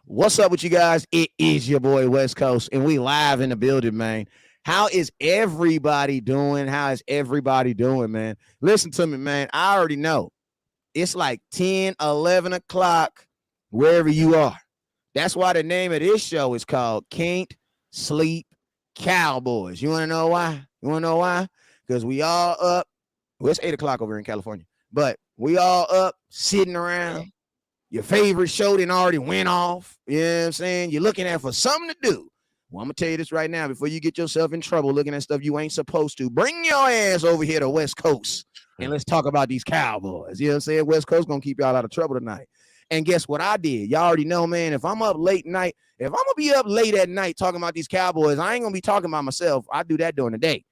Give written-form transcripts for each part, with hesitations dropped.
What's up with you guys? It is your boy West Coast, and we live in the building, man. How is everybody doing? How is everybody doing, man? Listen to me, man. I already know. It's like 10, 11 o'clock wherever you are. That's why the name of this show is called Can't Sleep Cowboys. You want to know why? You want to know why? Because we all up. Well, it's 8 o'clock over in California, but we all up sitting around. Your favorite show didn't already went off. You know what I'm saying? You're looking at for something to do. Well, I'm going to tell you this right now before you get yourself in trouble looking at stuff you ain't supposed to. Bring your ass over here to West Coast and let's talk about these Cowboys. You know what I'm saying? West Coast going to keep y'all out of trouble tonight. And guess what I did? Y'all already know, man, if I'm up late night, if I'm going to be up late at night talking about these Cowboys, I ain't going to be talking about myself. I do that during the day.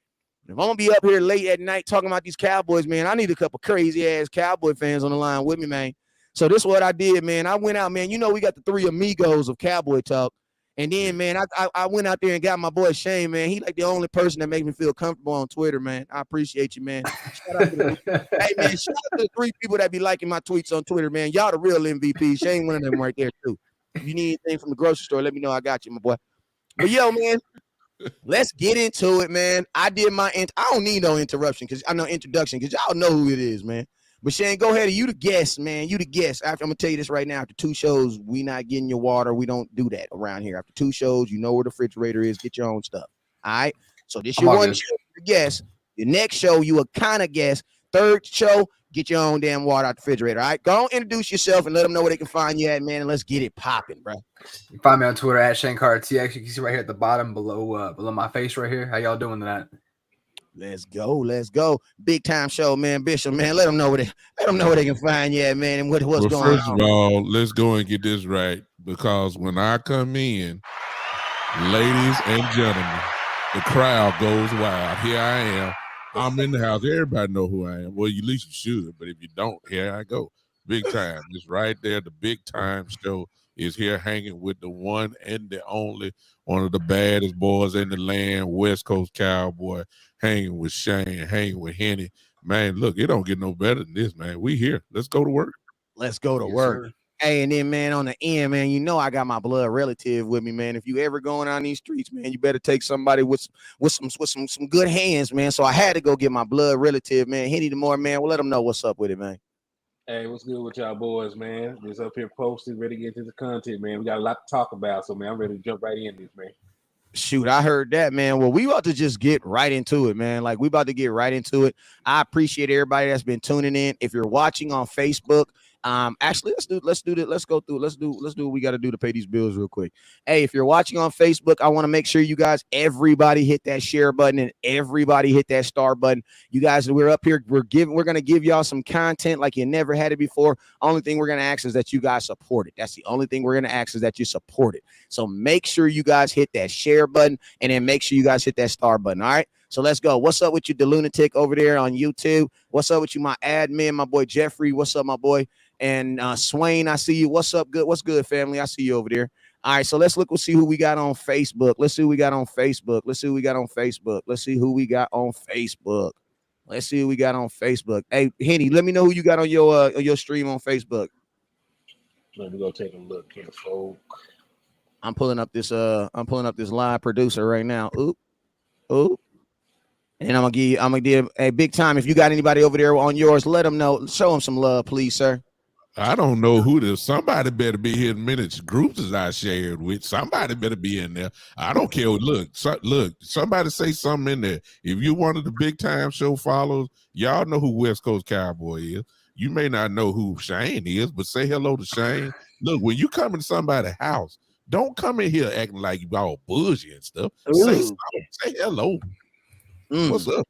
If I'm going to be up here late at night talking about these Cowboys, man, I need a couple crazy-ass Cowboy fans on the line with me, man. So this is what I did, man. I went out, man. You know, we got the three amigos of Cowboy Talk. And then, man, I went out there and got my boy Shane, man. He like the only person that makes me feel comfortable on Twitter, man. I appreciate you, man. Shout out to hey, man, shout out to the three people that be liking my tweets on Twitter, man. Y'all the real MVP. Shane one of them right there, too. If you need anything from the grocery store, let me know. I got you, my boy. But, yo, man, let's get into it, man. I did my I don't need no introduction because y'all know who it is, man. But Shane, go ahead. You the guest, man. You the guest. After I'm gonna tell you this right now. After 2 shows, we not getting your water. We don't do that around here. After 2 shows, you know where the refrigerator is. Get your own stuff. All right. So this your one show, you guess. The next show, you a kind of guess. 3rd show, get your own damn water out the refrigerator. All right. Go on, introduce yourself and let them know where they can find you at, man. And let's get it popping, bro. You can find me on Twitter at ShaneCarTX. You can see right here at the bottom below my face right here. How y'all doing tonight? Let's go. Let's go. Big time show, man. Bishop, man. Let them know where they can find you at, man, and what's going on. First of all, let's go and get this right, because when I come in, ladies and gentlemen, the crowd goes wild. Here I am. I'm in the house. Everybody know who I am. Well, at least you should, but if you don't, here I go. Big time. It's right there. The big time show is here hanging with the one and the only, one of the baddest boys in the land, West Coast Cowboy, hanging with Shane, hanging with Henny. Man, look, it don't get no better than this, man. We here. Let's go to work. Let's go to work. Sir. Hey, and then, man, on the end, man, you know I got my blood relative with me, man. If you ever going on these streets, man, you better take somebody with some good hands, man. So I had to go get my blood relative, man. Henny the Moore, man. Well, let them know what's up with it, man. Hey, what's good with y'all boys, man? Just up here posted, ready to get into the content, man. We got a lot to talk about, so, man, I'm ready to jump right in this, man. Shoot, I heard that, man. Well, we about to just get right into it, man. Like, we about to get right into it. I appreciate everybody that's been tuning in. If you're watching on Facebook, actually, let's do what we got to do to pay these bills real quick. Hey, if you're watching on Facebook, I want to make sure you guys, everybody hit that share button and everybody hit that star button. You guys, we're up here. We're going to give y'all some content like you never had it before. Only thing we're going to ask is that you guys support it. That's the only thing we're going to ask is that you support it. So make sure you guys hit that share button and then make sure you guys hit that star button. All right. So let's go. What's up with you, the lunatic over there on YouTube? What's up with you, my admin, my boy Jeffrey? What's up, my boy? And Swain, I see you. What's up? Good. What's good, family? I see you over there. All right, so let's look. We'll see who we got on Facebook. Let's see who we got on Facebook. Let's see who we got on Facebook. Let's see who we got on Facebook. Let's see who we got on Facebook. Hey, Henny, let me know who you got on your stream on Facebook. Let me go take a look here, folks. I'm pulling up this live producer right now. Oop. And I'm gonna give a big time. If you got anybody over there on yours, let them know. Show them some love, please, sir. I don't know who this. Somebody better be here in minutes. Groups as I shared with. Somebody better be in there. I don't care. Look. Somebody say something in there. If you one of the big time show followers, y'all know who West Coast Cowboy is. You may not know who Shane is, but say hello to Shane. Look, when you come into somebody's house, don't come in here acting like you all bougie and stuff. Say something. Say hello. What's up?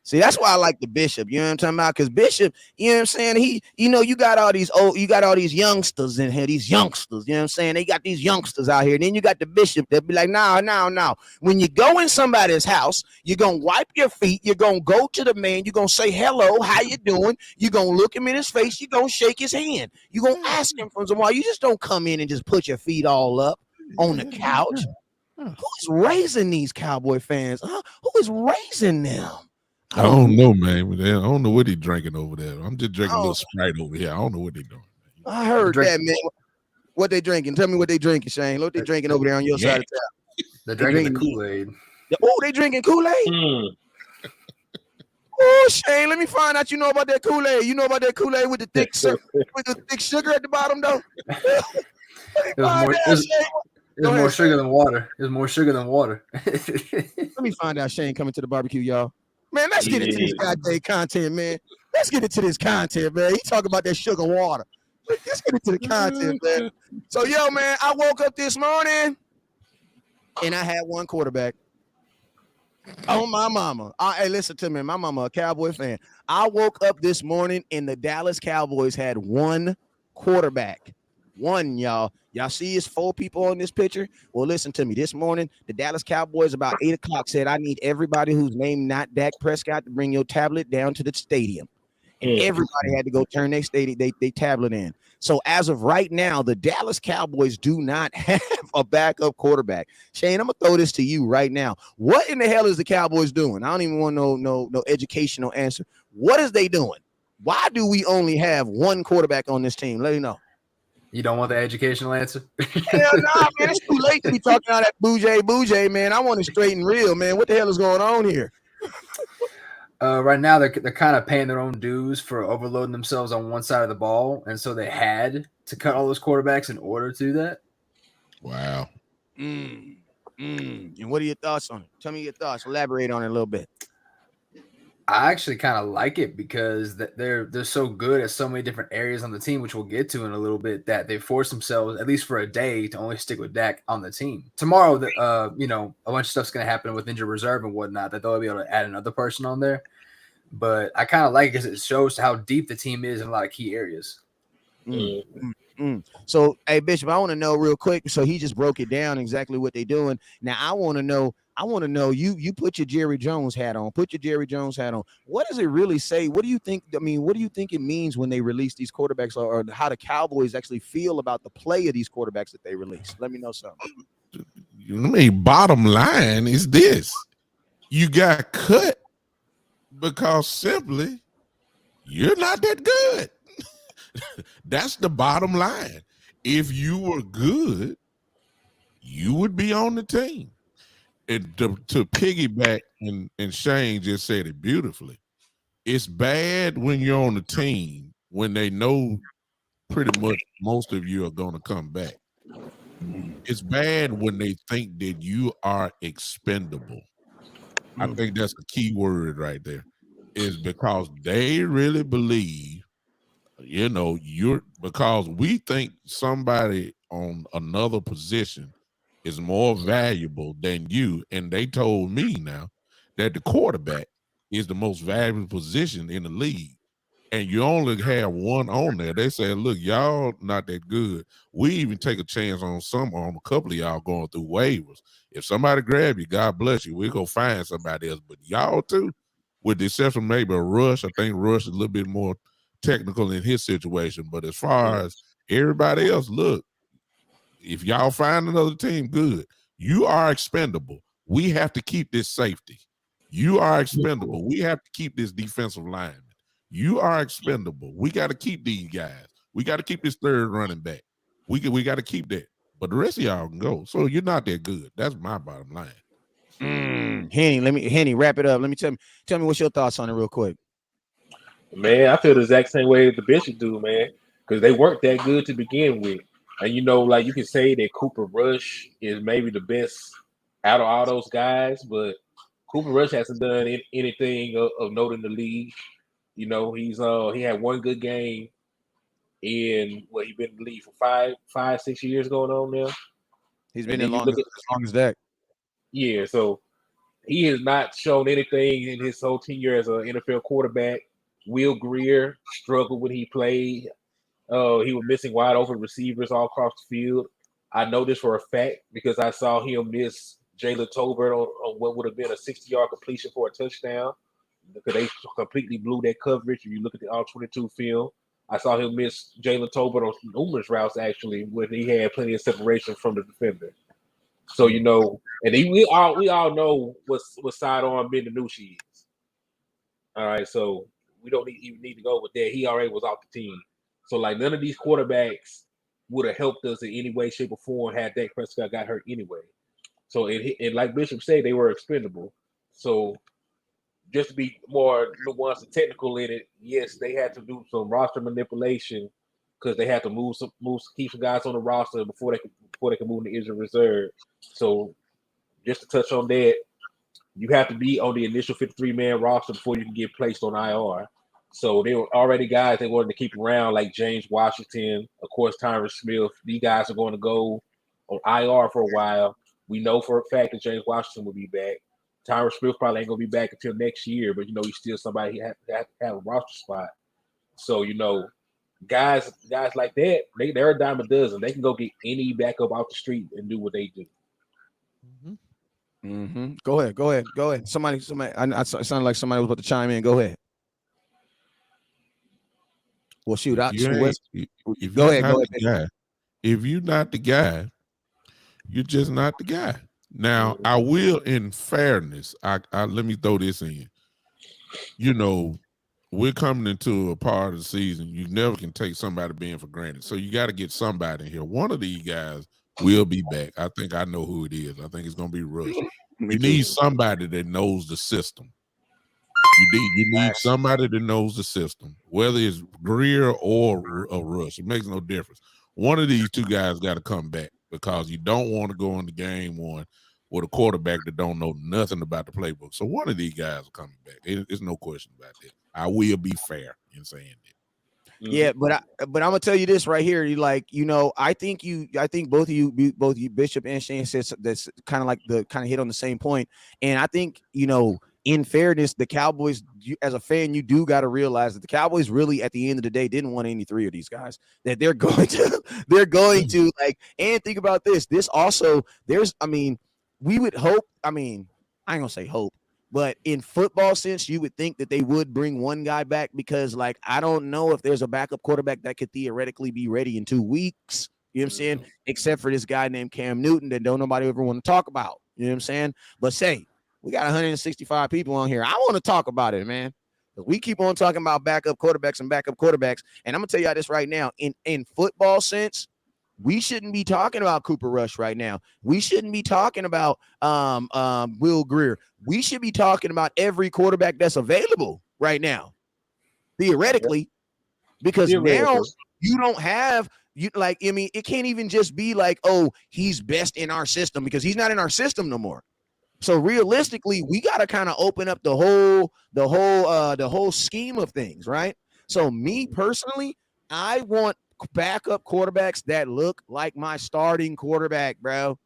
See, that's why I like the Bishop. You know what I'm talking about? Because Bishop, you know what I'm saying? You got all these youngsters in here, these youngsters, you know what I'm saying? They got these youngsters out here. And then you got the Bishop that be like, no. When you go in somebody's house, you're going to wipe your feet. You're going to go to the man. You're going to say, hello, how you doing? You're going to look him in his face. You're going to shake his hand. You're going to ask him for some while. You just don't come in and just put your feet all up on the couch. Who's raising these Cowboy fans? Who is raising them? I don't know, man. I don't know what he's drinking over there. I'm just drinking a little Sprite over here. I don't know what they're doing. I heard that, man. What they drinking? Tell me what they drinking, Shane. What they drinking over there on your side of town? They're drinking the Kool-Aid. Oh, they drinking Kool-Aid? Oh, Shane, let me find out you know about that Kool-Aid. You know about that Kool-Aid with the thick sugar at the bottom, though? There's more sugar than water. There's more sugar than water. Let me find out Shane coming to the barbecue, y'all. Man, let's get into this goddamn content, man. Let's get into this content, man. He talking about that sugar water. Let's get into the content, man. So, yo, man, I woke up this morning and I had one quarterback. Oh, my mama. Hey, listen to me. My mama, a Cowboy fan. I woke up this morning and the Dallas Cowboys had one quarterback. One, y'all. Y'all see it's 4 people on this picture? Well, listen to me. This morning, the Dallas Cowboys about 8 o'clock said, I need everybody whose name not Dak Prescott to bring your tablet down to the stadium. And everybody had to go turn their tablet in. So as of right now, the Dallas Cowboys do not have a backup quarterback. Shane, I'm gonna throw this to you right now. What in the hell is the Cowboys doing? I don't even want no educational answer. What is they doing? Why do we only have one quarterback on this team? Let me know. You don't want the educational answer? Hell nah, man. It's too late to be talking all that bougie, man. I want it straight and real, man. What the hell is going on here? Right now, they're kind of paying their own dues for overloading themselves on one side of the ball, and so they had to cut all those quarterbacks in order to do that. Wow. And what are your thoughts on it? Tell me your thoughts. Elaborate on it a little bit. I actually kind of like it because they're so good at so many different areas on the team, which we'll get to in a little bit, that they force themselves, at least for a day, to only stick with Dak on the team. Tomorrow, a bunch of stuff's going to happen with injured reserve and whatnot, that they'll be able to add another person on there. But I kind of like it because it shows how deep the team is in a lot of key areas. So, hey, Bishop, I want to know real quick. So he just broke it down exactly what they're doing. Now, I want to know, you put your Jerry Jones hat on. Put your Jerry Jones hat on. What does it really say? What do you think? I mean, what do you think it means when they release these quarterbacks, or how the Cowboys actually feel about the play of these quarterbacks that they release? Let me know something. Bottom line is this. You got cut because simply you're not that good. That's the bottom line. If you were good, you would be on the team. And to piggyback, and Shane just said it beautifully, it's bad when you're on the team when they know pretty much most of you are going to come back. It's bad when they think that you are expendable. I think that's the key word right there, is because they really believe, because we think somebody on another position is more valuable than you. And they told me now that the quarterback is the most valuable position in the league. And you only have one on there. They say, look, y'all not that good. We even take a chance on a couple of y'all going through waivers. If somebody grab you, God bless you. We'll go find somebody else. But y'all too, with the exception maybe of Rush, I think Rush is a little bit more technical in his situation. But as far as everybody else, look, if y'all find another team, good. You are expendable. We have to keep this safety. You are expendable. We have to keep this defensive lineman. You are expendable. We got to keep these guys. We got to keep this third running back. We got to keep that. But the rest of y'all can go. So you're not that good. That's my bottom line. Henny, wrap it up. Let me tell me what's your thoughts on it real quick. Man, I feel the exact same way as the Bishop do, man, because they weren't that good to begin with. And like you can say that Cooper Rush is maybe the best out of all those guys, but Cooper Rush hasn't done anything of note in the league. He had one good game in he's been in the league for 5-6 years going on now. He's been in as long as that. Yeah, so he has not shown anything in his whole tenure as an NFL quarterback. Will Greer struggled when he played. He was missing wide open receivers all across the field. I know this for a fact because I saw him miss Jalen Tolbert on what would have been a 60-yard completion for a touchdown, because they completely blew that coverage. If you look at the all-22 film, I saw him miss Jalen Tolbert on numerous routes, actually, when he had plenty of separation from the defender. So, and we all know what sidearm Ben DiNucci is. All right, so we don't even need to go with that. He already was off the team. So, none of these quarterbacks would have helped us in any way, shape, or form had Dak Prescott got hurt anyway. So and like Bishop said, they were expendable. So just to be more nuanced and technical in it, yes, they had to do some roster manipulation because they had to keep some guys on the roster before they could move to injured reserve. So just to touch on that, you have to be on the initial 53-man roster before you can get placed on IR. So there were already guys they wanted to keep around, like James Washington, of course, Tyron Smith. These guys are going to go on IR for a while. We know for a fact that James Washington will be back. Tyron Smith probably ain't going to be back until next year, but, he's still somebody who has to have a roster spot. So, guys like that, they're a dime a dozen. They can go get any backup off the street and do what they do. Mm-hmm. Go ahead. Somebody. It sounded like somebody was about to chime in. Go ahead. Well, shoot. Go ahead. If you're not the guy, you're just not the guy. Now, I will, in fairness, I let me throw this in. We're coming into a part of the season. You never can take somebody being for granted. So you got to get somebody in here. One of these guys will be back. I think I know who it is. I think it's going to be Rush. You need somebody that knows the system. You need somebody that knows the system, whether it's Greer or Rush. It makes no difference. One of these two guys got to come back because you don't want to go into game one with a quarterback that don't know nothing about the playbook. So one of these guys are coming back. There's no question about that. I will be fair in saying that. Yeah, but I'm gonna tell you this right here. I think both of you, Bishop and Shane, said that's kind of hit on the same point. And I think in fairness, the Cowboys, as a fan, you do got to realize that the Cowboys really, at the end of the day, didn't want any three of these guys. That they're going to and think about this. This also, we would hope. I ain't gonna say hope. But in football sense, you would think that they would bring one guy back because, I don't know if there's a backup quarterback that could theoretically be ready in 2 weeks. You know what I'm saying? Except for this guy named Cam Newton that don't nobody ever want to talk about. You know what I'm saying? But we got 165 people on here. I want to talk about it, man. We keep on talking about backup quarterbacks. And I'm going to tell you this right now. In football sense, we shouldn't be talking about Cooper Rush right now. We shouldn't be talking about Will Greer. We should be talking about every quarterback that's available right now, theoretically, because now you don't have it can't even just be he's best in our system because he's not in our system no more. So realistically, we got to kind of open up the whole scheme of things, right? So me personally, I want backup quarterbacks that look like my starting quarterback, bro.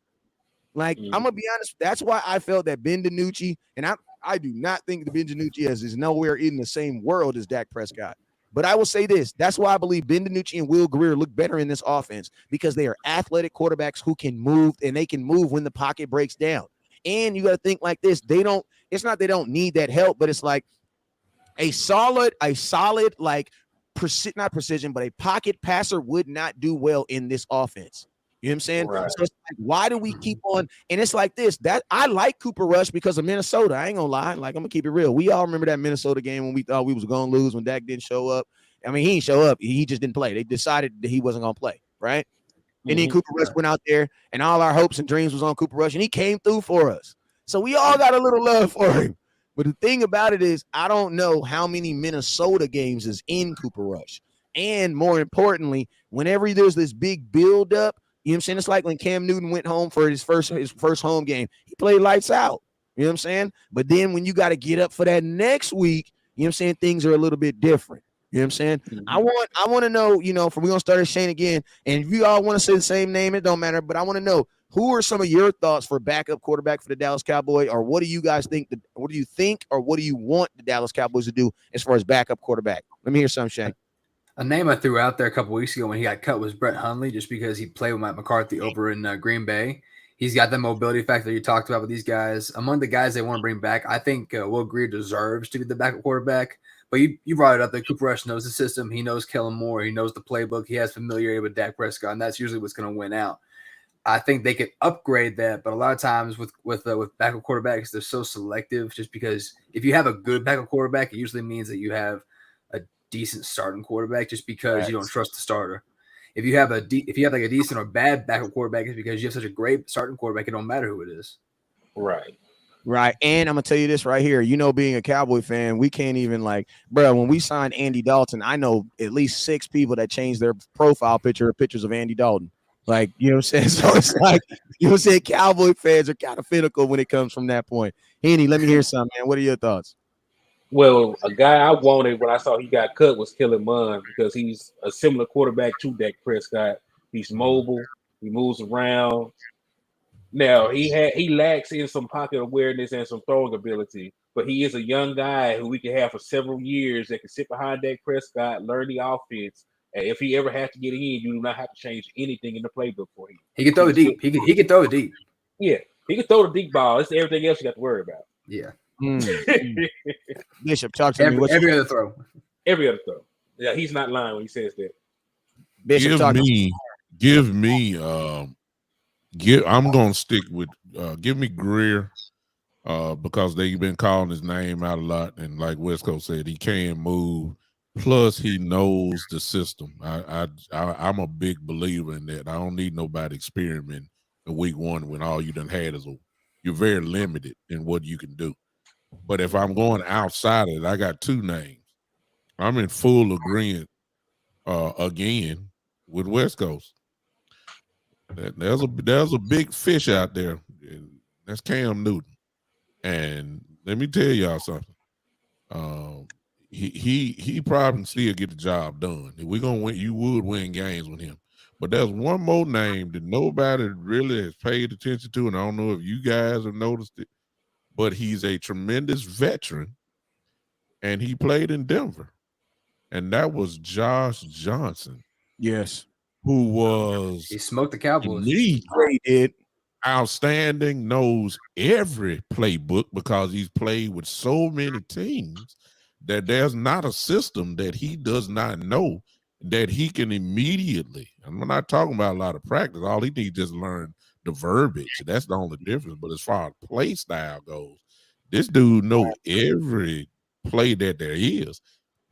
I'm gonna be honest. That's why I felt that Ben DiNucci, and I do not think that Ben DiNucci is nowhere in the same world as Dak Prescott. But I will say this: that's why I believe Ben DiNucci and Will Greer look better in this offense because they are athletic quarterbacks who can move, and they can move when the pocket breaks down. And you got to think like this: it's not they don't need that help, but it's like a solid not precision, but a pocket passer would not do well in this offense. You know what I'm saying? Right. So it's why do we keep on? And it's like this, that I like Cooper Rush because of Minnesota. I ain't gonna lie. I'm gonna keep it real. We all remember that Minnesota game when we thought we was gonna lose when Dak didn't show up. He didn't show up. He just didn't play. They decided that he wasn't gonna play, right? And then Cooper Rush went out there and all our hopes and dreams was on Cooper Rush and he came through for us. So we all got a little love for him. But the thing about it is, I don't know how many Minnesota games is in Cooper Rush. And more importantly, whenever there's this big build-up, you know what I'm saying? It's like when Cam Newton went home for his first home game. He played lights out. You know what I'm saying? But then when you got to get up for that next week, you know what I'm saying? Things are a little bit different. You know what I'm saying? I want to know, we're going to start at Shane again. And if you all want to say the same name, it don't matter. But I want to know, who are some of your thoughts for backup quarterback for the Dallas Cowboys? Or what do you guys think? What do you think or what do you want the Dallas Cowboys to do as far as backup quarterback? Let me hear some, Shane. A name I threw out there a couple weeks ago when he got cut was Brett Hundley, just because he played with Mike McCarthy over in Green Bay. He's got the mobility factor you talked about with these guys. Among the guys they want to bring back, I think Will Greer deserves to be the backup quarterback. But you brought it up that Cooper Rush knows the system. He knows Kellen Moore. He knows the playbook. He has familiarity with Dak Prescott, and that's usually what's going to win out. I think they could upgrade that, but a lot of times with backup quarterbacks, they're so selective just because if you have a good backup quarterback, it usually means that you have a decent starting quarterback just because you don't trust the starter. if you have like a decent or bad backup quarterback, it's because you have such a great starting quarterback. It don't matter who it is. Right. Right. And I'm gonna tell you this right here. You know, being a Cowboy fan, we can't even bro, when we signed Andy Dalton, I know at least 6 people that changed their profile picture pictures of Andy Dalton. Like, you know what I'm saying? So it's like, you know what I'm saying? Cowboy fans are kind of finical when it comes from that point. Henny, let me hear something, man. What are your thoughts? Well, a guy I wanted when I saw he got cut was Kellen Moore because he's a similar quarterback to Dak Prescott. He's mobile. He moves around. Now he lacks in some pocket awareness and some throwing ability, but he is a young guy who we can have for several years that can sit behind Dak Prescott, learn the offense, and if he ever has to get in, you do not have to change anything in the playbook for him. He can throw it deep. He can throw it deep. Yeah, he can throw the deep ball. It's everything else you got to worry about. Yeah. Bishop, talk to me. Every other throw. Every other throw. Yeah, he's not lying when he says that. Bishop, I'm gonna stick with give me Greer because they've been calling his name out a lot, and like West Coast said, he can move. Plus, he knows the system. I'm a big believer in that. I don't need nobody experimenting in week 1 when all you done had is you're very limited in what you can do. But if I'm going outside of it, I got 2 names. I'm in full agreement again with West Coast. There's a big fish out there. That's Cam Newton. And let me tell y'all something. He probably still get the job done. If we're gonna win, you would win games with him. But there's one more name that nobody really has paid attention to, and I don't know if you guys have noticed it, but he's a tremendous veteran, and he played in Denver. And that was Josh Johnson. Yes. He smoked the Cowboys. He did. Outstanding, knows every playbook because he's played with so many teams that there's not a system that he does not know that he can immediately. I'm not talking about a lot of practice. All he needs is learn the verbiage. That's the only difference. But as far as play style goes, this dude knows every play that there is.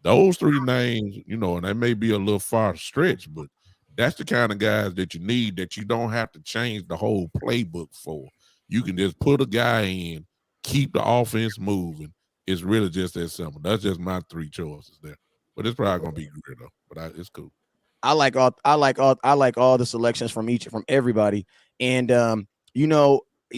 Those 3 names, and that may be a little far stretch, but that's the kind of guys that you need that you don't have to change the whole playbook for. You can just put a guy in, keep the offense moving. It's really just that simple. That's just my 3 choices there. But it's probably gonna be great though. But it's cool. I like all the selections from everybody. And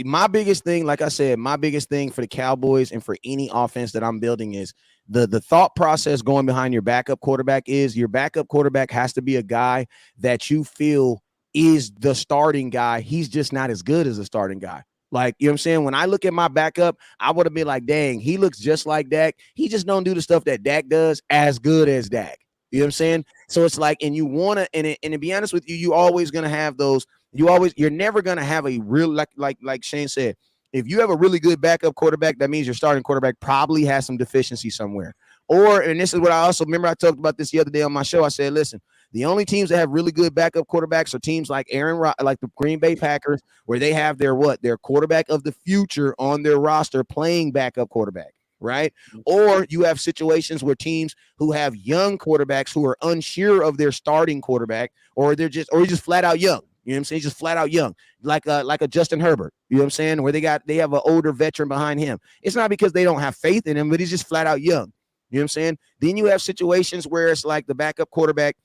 my biggest thing, like I said, my biggest thing for the Cowboys and for any offense that I'm building is the thought process going behind your backup quarterback is your backup quarterback has to be a guy that you feel is the starting guy. He's just not as good as a starting guy. Like, you know what I'm saying? When I look at my backup, I would have been like, dang, he looks just like Dak. He just don't do the stuff that Dak does as good as Dak. You know what I'm saying? So it's like, and you want to, and to be honest with you, you always going to have those. You're never going to have a real, like Shane said, if you have a really good backup quarterback, that means your starting quarterback probably has some deficiency somewhere. And this is what I also remember I talked about this the other day on my show. I said, listen, the only teams that have really good backup quarterbacks are teams like like the Green Bay Packers, where they have their quarterback of the future on their roster playing backup quarterback, right? Or you have situations where teams who have young quarterbacks who are unsure of their starting quarterback, or he's just flat out young. You know what I'm saying? Just flat out young, like a Justin Herbert. You know what I'm saying? Where they have an older veteran behind him. It's not because they don't have faith in him, but he's just flat out young. You know what I'm saying? Then you have situations where it's like the backup quarterback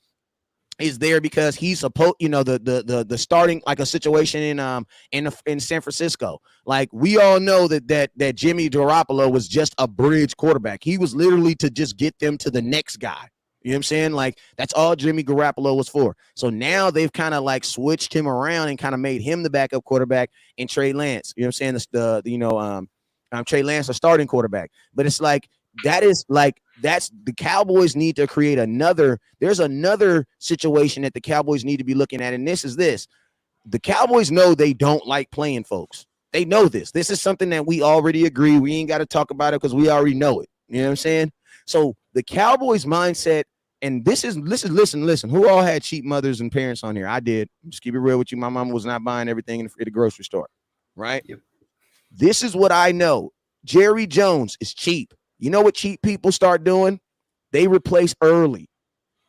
is there because he's supposed, the starting, like a situation in San Francisco. Like, we all know that Jimmy Garoppolo was just a bridge quarterback. He was literally to just get them to the next guy. You know what I'm saying? Like, that's all Jimmy Garoppolo was for. So now they've kind of like switched him around and kind of made him the backup quarterback and Trey Lance. You know what I'm saying? Trey Lance, a starting quarterback. But it's like, that's the Cowboys need to create there's another situation that the Cowboys need to be looking at. And this is this. The Cowboys know they don't like playing folks. They know this. This is something that we already agree. We ain't got to talk about it because we already know it. You know what I'm saying? So the Cowboys mindset, and listen, who all had cheap mothers and parents on here? I did. Just keep it real with you. My mom was not buying everything in the grocery store, right? Yep. This is what I know. Jerry Jones is cheap. You know what cheap people start doing? They replace early.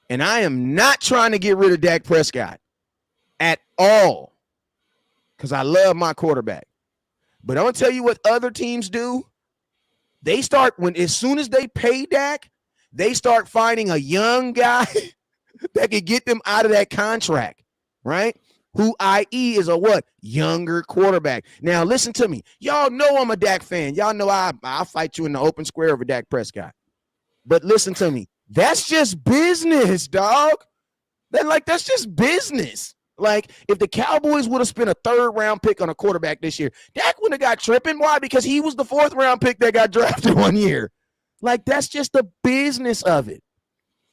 And I am not trying to get rid of Dak Prescott at all because I love my quarterback. But I'm going to tell you what other teams do. They start as soon as they pay Dak, they start finding a young guy that can get them out of that contract, right? Who, i.e., is a what? Younger quarterback. Now, listen to me. Y'all know I'm a Dak fan. Y'all know I'll fight you in the open square over Dak Prescott. But listen to me. That's just business, dog. That's just business. Like, if the Cowboys would have spent a 3rd-round pick on a quarterback this year, Dak wouldn't have got tripping. Why? Because he was the 4th-round pick that got drafted one year. Like, that's just the business of it.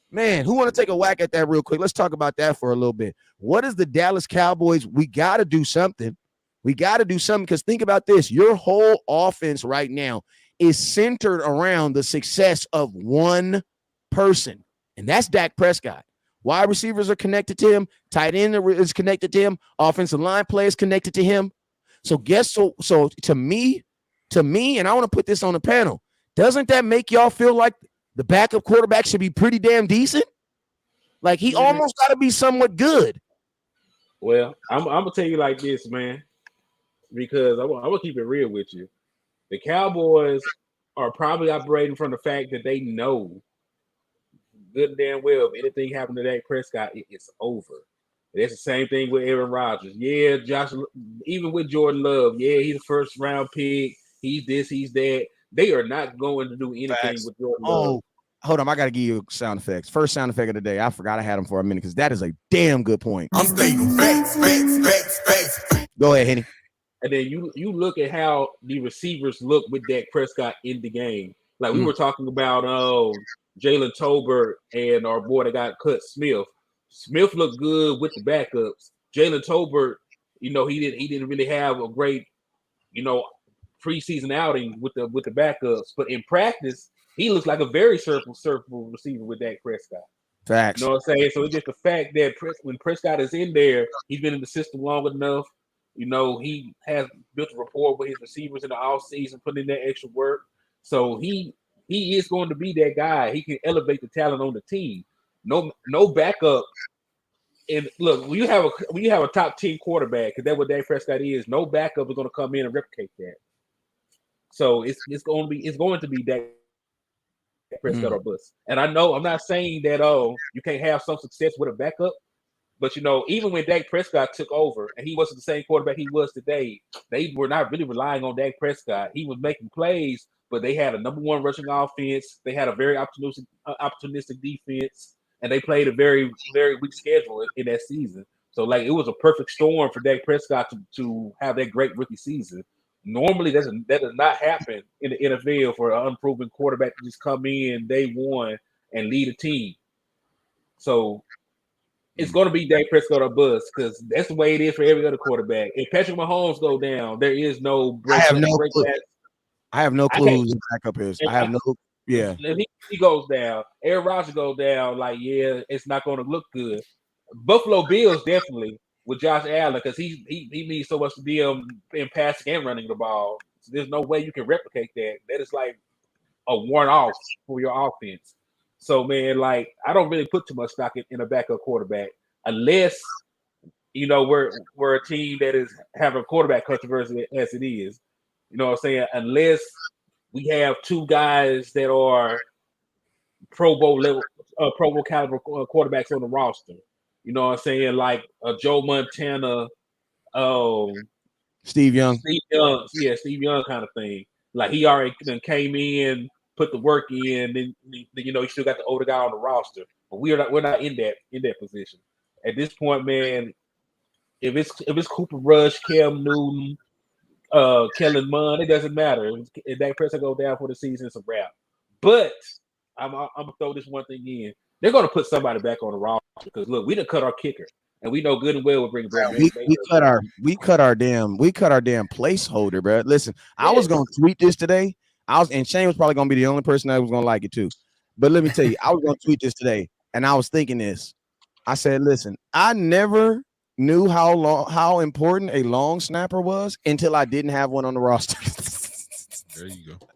Man, who want to take a whack at that real quick? Let's talk about that for a little bit. What is the Dallas Cowboys? We got to do something. We got to do something because think about this. Your whole offense right now is centered around the success of one person, and that's Dak Prescott. Wide receivers are connected to him. Tight end is connected to him. Offensive line play is connected to him. So to me, and I want to put this on the panel, doesn't that make y'all feel like the backup quarterback should be pretty damn decent? Like, he almost got to be somewhat good. Well, I'm gonna tell you like this, man, because I'm gonna keep it real with you. The Cowboys are probably operating from the fact that they know good and damn well if anything happened to Dak Prescott, it's over. And it's the same thing with Aaron Rodgers. Yeah, Josh, even with Jordan Love, yeah, he's a 1st-round pick. He's this, he's that. They are not going to do anything with Jordan Love. Oh, hold on. I got to give you sound effects. First sound effect of the day. I forgot I had them for a minute because that is a damn good point. I'm stating facts. Go ahead, Henny. And then you look at how the receivers look with Dak Prescott in the game. Like we were talking about Jalen Tolbert and our boy that got cut, Smith. Smith looked good with the backups. Jalen Tolbert, he didn't really have a great, preseason outing with the backups. But in practice, he looks like a very serviceable receiver with Dak Prescott. Facts. You know what I'm saying? So it's just the fact that when Prescott is in there, he's been in the system long enough. He has built a rapport with his receivers in the offseason, putting in that extra work. So he is going to be that guy. He can elevate the talent on the team. No backup. And look, when you have a top 10 quarterback, because that's what Dak Prescott is, no backup is going to come in and replicate that. So it's going to be Dak Prescott or bust. And I know I'm not saying that you can't have some success with a backup, but even when Dak Prescott took over and he wasn't the same quarterback he was today, they were not really relying on Dak Prescott. He was making plays, but they had a number 1 rushing offense. They had a very opportunistic defense, and they played a very, very weak schedule in that season. So it was a perfect storm for Dak Prescott to have that great rookie season. Normally, that does not happen in the NFL for an unproven quarterback to just come in day one and lead a team. So it's going to be Dak Prescott or bust because that's the way it is for every other quarterback. If Patrick Mahomes go down, there is no break. I have no clue who the backup is. I have no. Yeah. If he goes down, Aaron Rodgers goes down. It's not going to look good. Buffalo Bills definitely with Josh Allen because he means so much to them in passing and running the ball. So there's no way you can replicate that. That is like a one-off for your offense. So man, I don't really put too much stock in a backup quarterback unless we're a team that is having a quarterback controversy as it is. You know what I'm saying? Unless we have 2 guys that are Pro Bowl level, Pro Bowl caliber quarterbacks on the roster. You know what I'm saying? Like Joe Montana, Steve Young. Steve Young kind of thing. Like he already came in, put the work in, then you still got the older guy on the roster. But we're not in that position. At this point, man, if it's Cooper Rush, Cam Newton, Kellen Moore, it doesn't matter. If Dak Prescott go down for the season, it's a wrap. But I'm gonna throw this one thing in. They're gonna put somebody back on the roster because look, we done cut our kicker, and we know good and well we're bringing back. We cut our damn placeholder, bro. Listen, I was gonna tweet this today. And Shane was probably gonna be the only person that was gonna like it too. But let me tell you, I was gonna tweet this today, and I was thinking this. I said, listen, I never knew how important a long snapper was until I didn't have one on the roster. There you go.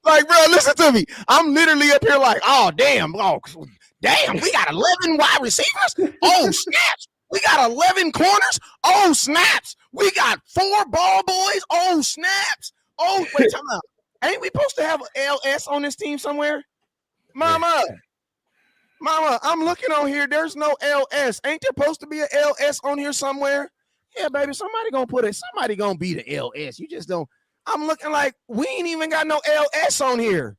Bro, listen to me. I'm literally up here like, oh damn, Damn, we got 11 wide receivers. Oh, snaps. We got 11 corners. Oh, snaps. We got 4 ball boys. Oh, snaps. Oh, wait, time out. Ain't we supposed to have an LS on this team somewhere? Mama, I'm looking on here. There's no LS. Ain't there supposed to be an LS on here somewhere? Yeah, baby, somebody gonna put it. Somebody gonna be the LS. You just don't. I'm looking like we ain't even got no LS on here.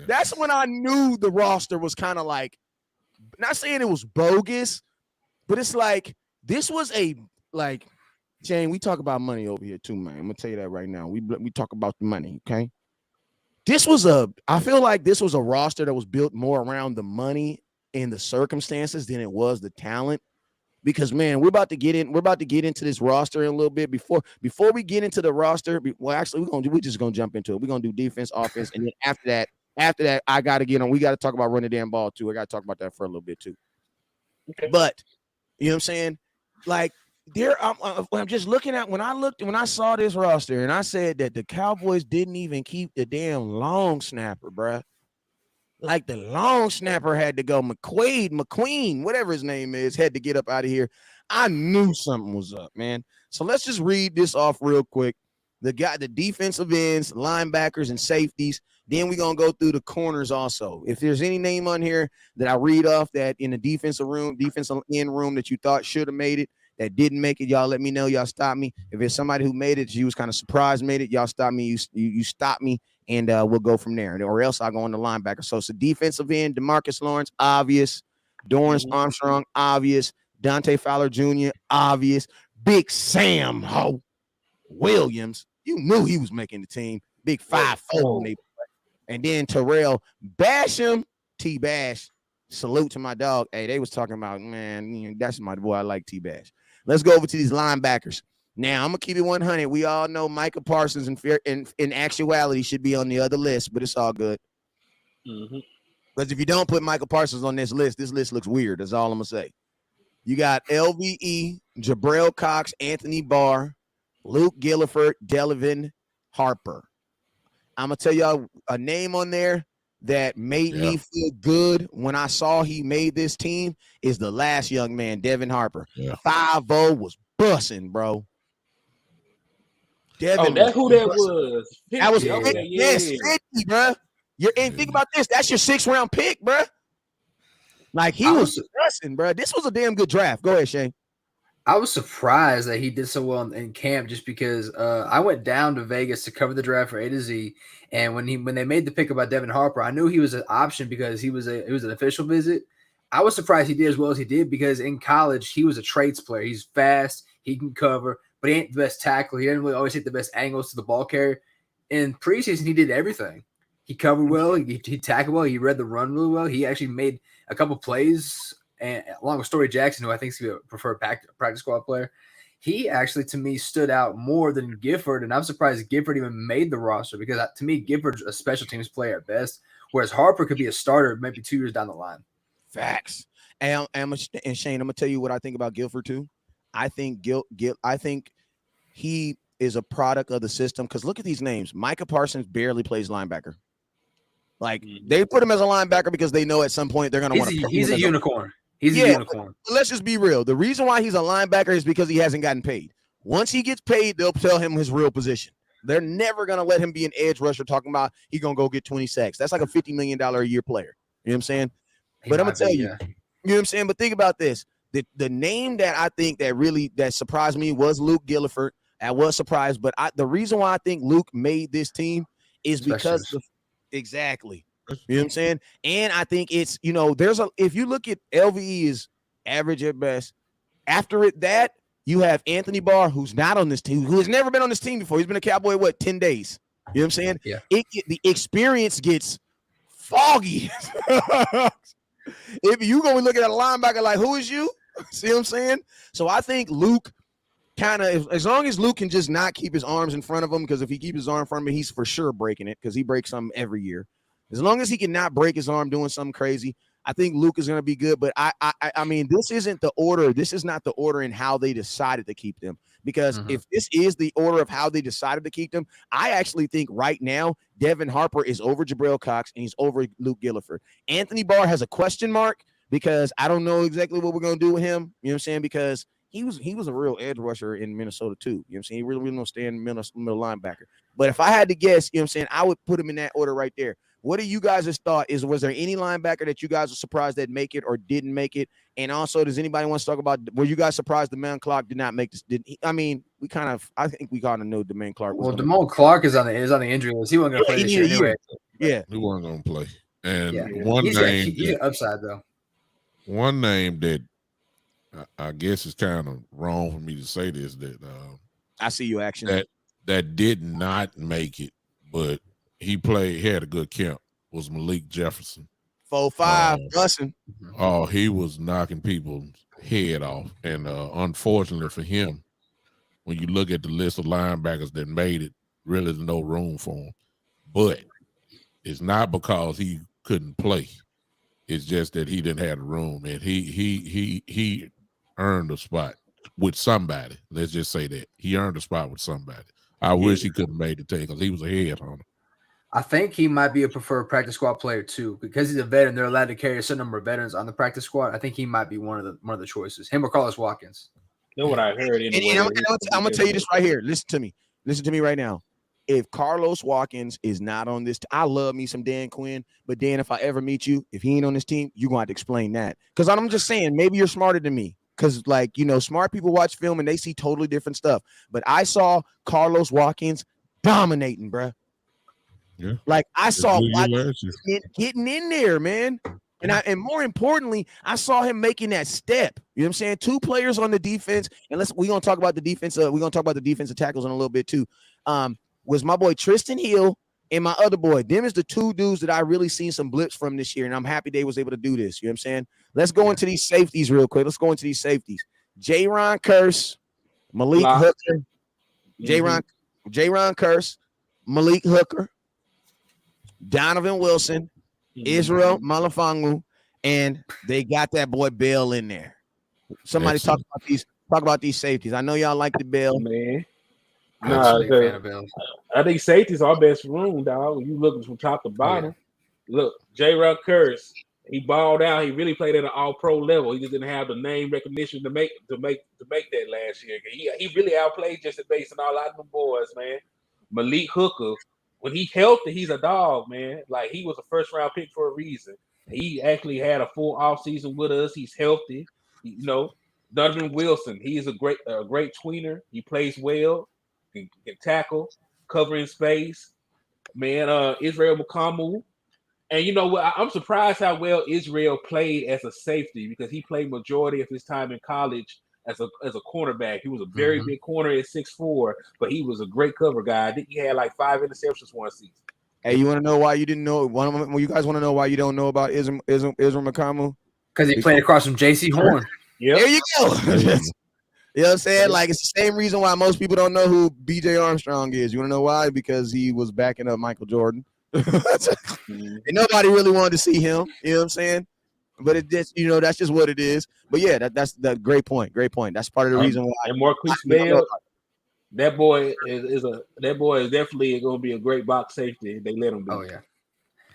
That's when I knew the roster was kind of like, not saying it was bogus, but it's like this was a like, Shane, we talk about money over here too, man. I'm gonna tell you that right now. We talk about the money, okay? I feel like this was a roster that was built more around the money and the circumstances than it was the talent. Because man, we're about to get into this roster in a little bit. Before we get into the roster, well, actually, we're just gonna jump into it. We're gonna do defense, offense, and then after that, I gotta get on. We got to talk about running the damn ball too. I got to talk about that for a little bit too. Okay. But you know what I'm saying? Like I'm just looking at when I saw this roster and I said that the Cowboys didn't even keep the damn long snapper, bruh. Like the long snapper had to go. McQueen, whatever his name is, had to get up out of here. I knew something was up, man. So let's just read this off real quick. The defensive ends, linebackers, and safeties. Then we're going to go through the corners also. If there's any name on here that I read off that in the defensive end room that you thought should have made it, that didn't make it, y'all let me know. Y'all stop me. If it's somebody who made it, you was kind of surprised made it, y'all stop me. You stop me, and we'll go from there. Or else I'll go on the linebacker. So it's a defensive end, DeMarcus Lawrence, obvious. Dorrance Armstrong, obvious. Dante Fowler Jr., obvious. Big Sam Williams, you knew he was making the team. Big 5'4". And then Terrell Basham, T-Bash. Salute to my dog. Hey, they was talking about, man, that's my boy. I like T-Bash. Let's go over to these linebackers. Now, I'm going to keep it 100. We all know Micah Parsons in actuality should be on the other list, but it's all good. Because if you don't put Micah Parsons on this list looks weird. That's all I'm going to say. You got LVE, Jabril Cox, Anthony Barr, Luke Gilliford, Devin Harper. I'm going to tell y'all a name on there that made me feel good when I saw he made this team is the last young man, Devin Harper. 5'0" was bussing, bro. Devin that's who that was. 50. That was 50, yes, 50, bro. And think about this. That's your 6th-round pick, bro. Like, he was bussing, bro. This was a damn good draft. Go ahead, Shane. I was surprised that he did so well in camp just because I went down to Vegas to cover the draft for A to Z. And when they made the pick about Devin Harper, I knew he was an option because it was an official visit. I was surprised he did as well as he did because in college, he was a trades player. He's fast. He can cover, but he ain't the best tackle. He didn't really always hit the best angles to the ball carrier. In preseason, he did everything. He covered well. He tackled well. He read the run really well. He actually made a couple plays, and along with Story Jackson, who I think is a preferred practice squad player. He actually, to me, stood out more than Gifford, and I'm surprised Gifford even made the roster because, to me, Gifford's a special teams player at best, whereas Harper could be a starter maybe 2 years down the line. Facts. And Shane, I'm gonna tell you what I think about Gifford too. I think I think he is a product of the system because look at these names. Micah Parsons barely plays linebacker. Like they put him as a linebacker because they know at some point they're gonna want to. He's a unicorn. He's a unicorn. Let's just be real. The reason why he's a linebacker is because he hasn't gotten paid. Once he gets paid, they'll tell him his real position. They're never going to let him be an edge rusher talking about he's going to go get 20 sacks. That's like a $50 million a year player. You know what I'm saying? But I'm going to tell you, you know what I'm saying? But think about this. The name that I think that surprised me was Luke Gilliford. I was surprised, but the reason why I think Luke made this team is because exactly. You know what I'm saying? And I think it's, if you look at LVE is average at best. After that, you have Anthony Barr, who's not on this team, who has never been on this team before. He's been a Cowboy, 10 days? You know what I'm saying? Yeah. The experience gets foggy. If you go and look at a linebacker like, who is you? See what I'm saying? So I think Luke as long as Luke can just not keep his arms in front of him, because if he keeps his arm in front of him, he's for sure breaking it because he breaks something every year. As long as he can not break his arm doing something crazy, I think Luke is going to be good, but I mean, this isn't the order. This is not the order in how they decided to keep them. Because if this is the order of how they decided to keep them, I actually think right now Devin Harper is over Jabril Cox and he's over Luke Gilliford. Anthony Barr has a question mark because I don't know exactly what we're going to do with him. You know what I'm saying? Because he was a real edge rusher in Minnesota too. You know what I'm saying? He really don't stand middle linebacker. But if I had to guess, you know what I'm saying, I would put him in that order right there. What do you guys' thought is? Was there any linebacker that you guys were surprised that make it or didn't make it? And also, does anybody want to talk about? Were you guys surprised Damone Clark did not make this? I think we kind of know Damone Clark. Well, Damone Clark is on the injury list. He wasn't going to play this year anyway. Yeah, he wasn't going to play. And he's an upside though. One name that I guess is kind of wrong for me to say this, that I see you action that did not make it, but he had a good camp, was Malik Jefferson. 4.5 busing. Oh, he was knocking people's head off. And unfortunately for him, when you look at the list of linebackers that made it, really there's no room for him. But it's not because he couldn't play. It's just that he didn't have the room, and he earned a spot with somebody. Let's just say that. He earned a spot with somebody. I wish he could have made the team because he was a headhunter. I think he might be a preferred practice squad player too, because he's a veteran. They're allowed to carry a certain number of veterans on the practice squad. I think he might be one of the choices. Him or Carla Watkins. You know what I heard? I'm gonna tell you this right here. Listen to me right now. If Carlos Watkins is not on this, I love me some Dan Quinn, but Dan, if I ever meet you, if he ain't on this team, you're gonna have to explain that. Because I'm just saying, maybe you're smarter than me. Because, like, you know, smart people watch film and they see totally different stuff. But I saw Carlos Watkins dominating, bruh. Yeah. Like I saw Watkins getting in there, man. And more importantly, I saw him making that step. You know what I'm saying? 2 players on the defense, and we're gonna talk about the defense. We're gonna talk about the defensive tackles in a little bit too. Was my boy Tristan Hill and my other boy. Them is the 2 dudes that I really seen some blips from this year, and I'm happy they was able to do this. You know what I'm saying? Let's go into these safeties real quick. J-Ron Curse, Malik Hooker, J-Ron Curse, Malik Hooker, Donovan Wilson, Israel Malafangu, and they got that boy Bell in there. Somebody talk about these safeties. I know y'all like the Bell, man. I think safety's our best room, dog. You looking from top to bottom. Look, J-Rod Curse, he balled out. He really played at an all-pro level. He just didn't have the name recognition to make that last year. He really outplayed just based on all out of them boys, man. Malik Hooker, when he healthy, he's a dog, man. Like, he was a first-round pick for a reason. He actually had a full offseason with us. He's healthy. You know, Donovan Wilson, he is a great tweener. He plays well. Can tackle, covering space, man. Israel Mukamu, and you know what? I'm surprised how well Israel played as a safety because he played majority of his time in college as a cornerback. He was a very big corner at 6'4", but he was a great cover guy. I think he had like 5 interceptions one season. Hey, you want to know why you didn't know? You guys want to know why you don't know about Israel Mukamu? Because he played across from J.C. Horn. Yeah, there you go. You know what I'm saying? Like, it's the same reason why most people don't know who B.J. Armstrong is. You want to know why? Because he was backing up Michael Jordan. And nobody really wanted to see him. You know what I'm saying? But it just, you know, that's just what it is. But yeah, that's the great point. Great point. That's part of the reason why. And Marquise Bell, that boy is definitely going to be a great box safety. They let him be. Oh yeah.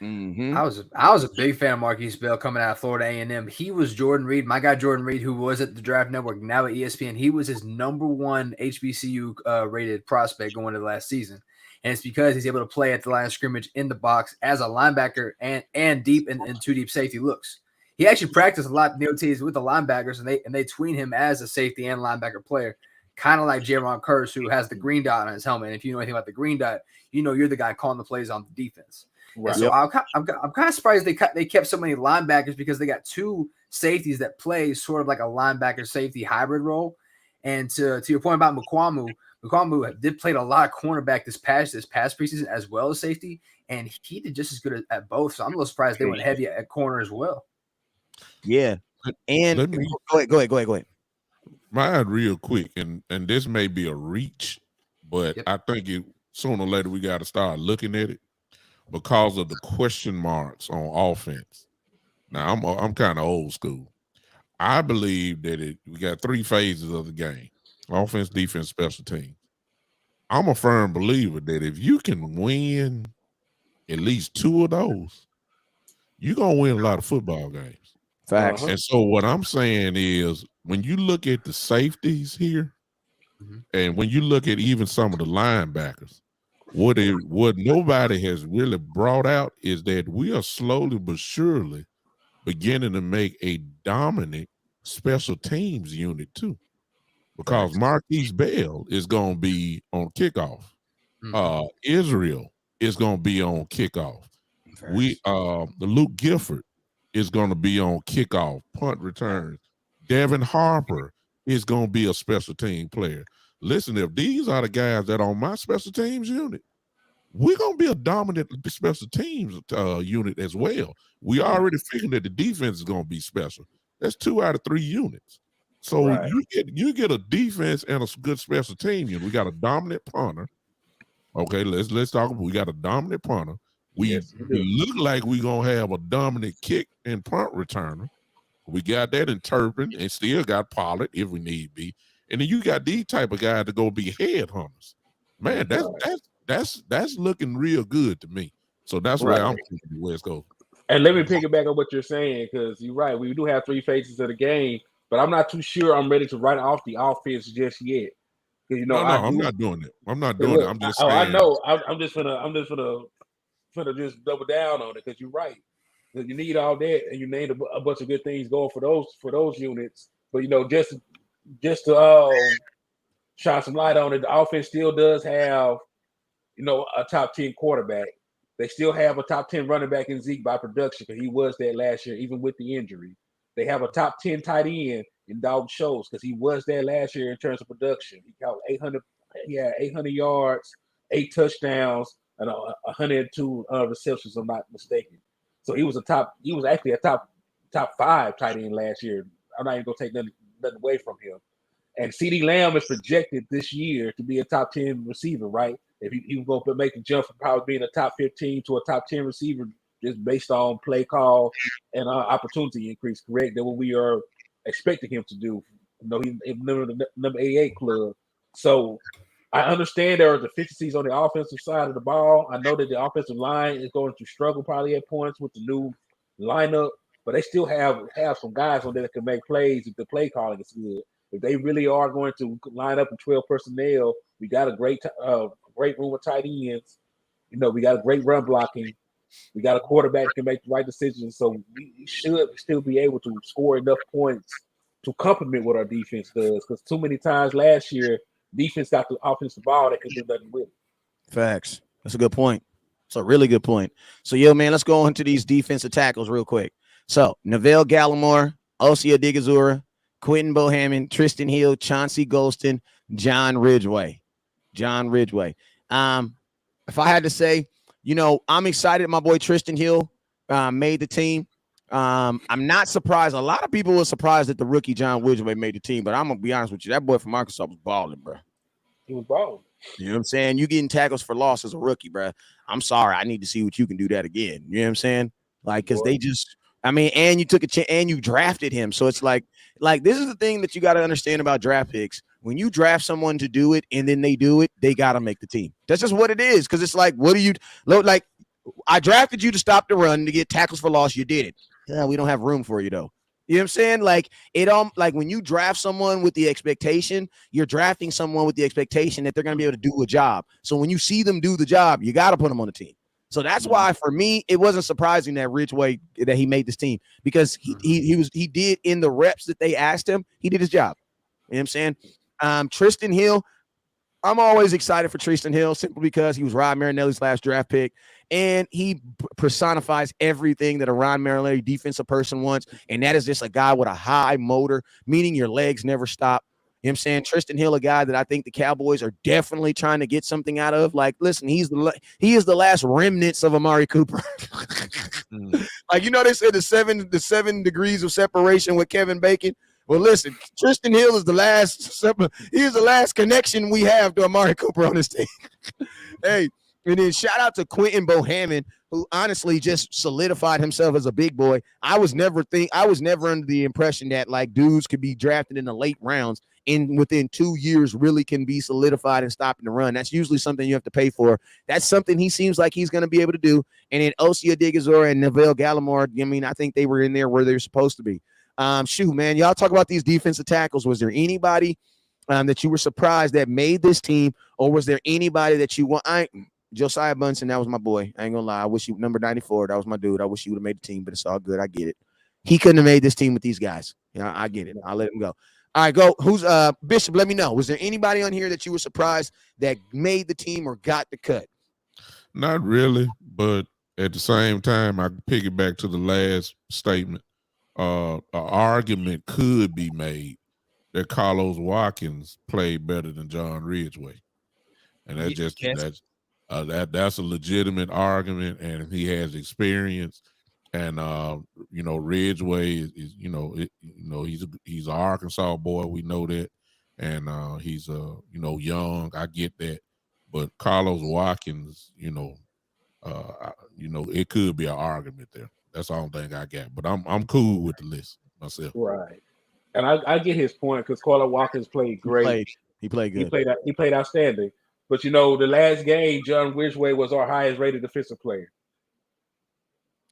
I was a big fan of Marquise Bell coming out of Florida A&M. He was Jordan Reed, my guy Jordan Reed, who was at the Draft Network, now at ESPN. He was his #1 HBCU rated prospect going into the last season, and it's because he's able to play at the line of scrimmage in the box as a linebacker and deep in 2 deep safety looks. He actually practiced a lot in the OTs with the linebackers, and they tween him as a safety and linebacker player, kind of like J-Ron Curse, who has the green dot on his helmet. And if you know anything about the green dot, you know you're the guy calling the plays on the defense. Right. So I'm kind of surprised they kept so many linebackers because they got 2 safeties that play sort of like a linebacker safety hybrid role. And to your point about Mukamu did play a lot of cornerback this past preseason as well as safety, and he did just as good at both. So I'm a little surprised they went heavy at corner as well. Yeah, and go ahead. Mine real quick, and this may be a reach, but I think sooner or later we got to start looking at it. Because of the question marks on offense. Now I'm kind of old school. I believe that we got 3 phases of the game: offense, defense, special teams. I'm a firm believer that if you can win at least 2 of those, you're gonna win a lot of football games. Facts. Uh-huh. And so what I'm saying is, when you look at the safeties here, and when you look at even some of the linebackers, what nobody has really brought out is that we are slowly but surely beginning to make a dominant special teams unit too, because Facts. Marquise Bell is going to be on kickoff. Israel is going to be on kickoff. The Luke Gifford is going to be on kickoff, punt returns. Devin Harper is going to be a special team player. Listen, if these are the guys that are on my special teams unit, we're going to be a dominant special teams unit as well. We already figured that the defense is going to be special. That's 2 out of 3 units. So you get a defense and a good special team unit. We got a dominant punter. Okay, let's talk about, we got a dominant punter. We look like we're going to have a dominant kick and punt returner. We got that in Turpin and still got Pollard if we need be. And then you got these type of guys that go be headhunters. Man, that's looking real good to me. So that's where I'm thinking the West Coast. And let me piggyback on what you're saying, because you're right. We do have 3 phases of the game, but I'm not too sure I'm ready to write off the offense just yet. Because I'm not doing it. I'm not doing it. I'm just saying. I know. I'm just gonna just double down on it, because you're right. Because you need all that, and you named a bunch of good things going for those units. But just to shine some light on it, the offense still does have a top 10 quarterback. They still have a top 10 running back in Zeke by production, because he was there last year, even with the injury. They have a top 10 tight end in Dalton Schultz, because he was there last year in terms of production. He got 800 yards, 8 touchdowns, and 102 receptions, if I'm not mistaken. So he was actually a top 5 tight end last year. I'm not even gonna take nothing away from him. And CeeDee Lamb is projected this year to be a top 10 receiver, right? If he was going to make the jump from probably being a top 15 to a top 10 receiver, just based on play call and opportunity increase, correct? That's what we are expecting him to do. He's number 88 club. So I understand there are deficiencies on the offensive side of the ball. I know that the offensive line is going to struggle probably at points with the new lineup, but they still have some guys on there that can make plays if the play calling is good. If they really are going to line up in 12 personnel, we got a great room of tight ends. We got a great run blocking. We got a quarterback that can make the right decisions. So we should still be able to score enough points to complement what our defense does. Because too many times last year, defense got the offensive ball that could do nothing with it. Facts. That's a good point. It's a really good point. So, man, let's go into these defensive tackles real quick. So, Neville Gallimore, Osia Digazura, Quentin Bohannon, Tristan Hill, Chauncey Golston, John Ridgway. If I had to say, I'm excited my boy Tristan Hill made the team. I'm not surprised. A lot of people were surprised that the rookie John Ridgway made the team, but I'm going to be honest with you. That boy from Arkansas was balling, bro. He was balling. You know what I'm saying? You getting tackles for loss as a rookie, bro. I'm sorry. I need to see what you can do that again. You know what I'm saying? Like, because they just – and you took a chance and you drafted him. So it's like this is the thing that you got to understand about draft picks. When you draft someone to do it and then they do it, they got to make the team. That's just what it is. Because it's like, what do you like? I drafted you to stop the run to get tackles for loss. You did it. Yeah, we don't have room for you though. You know what I'm saying? Like like when you draft someone with the expectation, you're drafting someone with the expectation that they're going to be able to do a job. So when you see them do the job, you got to put them on the team. So that's why for me, it wasn't surprising that Ridgway, that he made this team, because he did in the reps that they asked him, he did his job. You know what I'm saying? Tristan Hill, I'm always excited for Tristan Hill simply because he was Rod Marinelli's last draft pick, and he personifies everything that a Rod Marinelli defensive person wants, and that is just a guy with a high motor, meaning your legs never stop. You know what I'm saying? Tristan Hill, a guy that I think the Cowboys are definitely trying to get something out of. Like, listen, he is the last remnants of Amari Cooper. Like, they said the seven degrees of separation with Kevin Bacon. Well, listen, Tristan Hill is the last connection we have to Amari Cooper on this team. Hey, And then shout out to Quentin Bohannon, who honestly just solidified himself as a big boy. I was never under the impression that like dudes could be drafted in the late rounds and within 2 years really can be solidified and stopping the run. That's usually something you have to pay for. That's something he seems like he's going to be able to do. And then Osia Odigizora and Neville Gallimore, I mean, I think they were in there where they're supposed to be. Shoot, man, y'all talk about these defensive tackles. Was there anybody that you were surprised that made this team, or was there anybody that you want? Josiah Bunsen, that was my boy. I ain't gonna lie. I wish you number 94. That was my dude. I wish he would have made the team, but it's all good. I get it. He couldn't have made this team with these guys. Yeah, I get it. I'll let him go. All right, go. Who's Bishop? Let me know. Was there anybody on here that you were surprised that made the team or got the cut? Not really, but at the same time, I piggyback to the last statement. An argument could be made that Carlos Watkins played better than John Ridgeway, and that's a legitimate argument, and he has experience. And Ridgeway is he's an Arkansas boy. We know that, and he's young. I get that, but Carlos Watkins, it could be an argument there. That's the only thing I got. But I'm cool with the list myself. Right, and I get his point because Carla Watkins played great. He played good. He played outstanding. But the last game, John Ridgeway was our highest rated defensive player.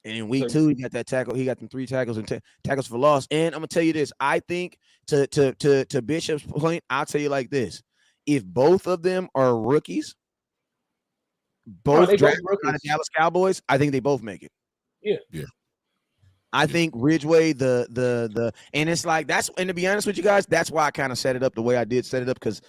And in week 2, he got that tackle. He got them 3 tackles and tackles for loss. And I'm gonna tell you this. I think to Bishop's point, I'll tell you like this: if both of them are rookies, both drafted out of Dallas Cowboys, I think they both make it. Yeah. I think Ridgeway, and it's like and to be honest with you guys, that's why I kind of set it up the way I did set it up, because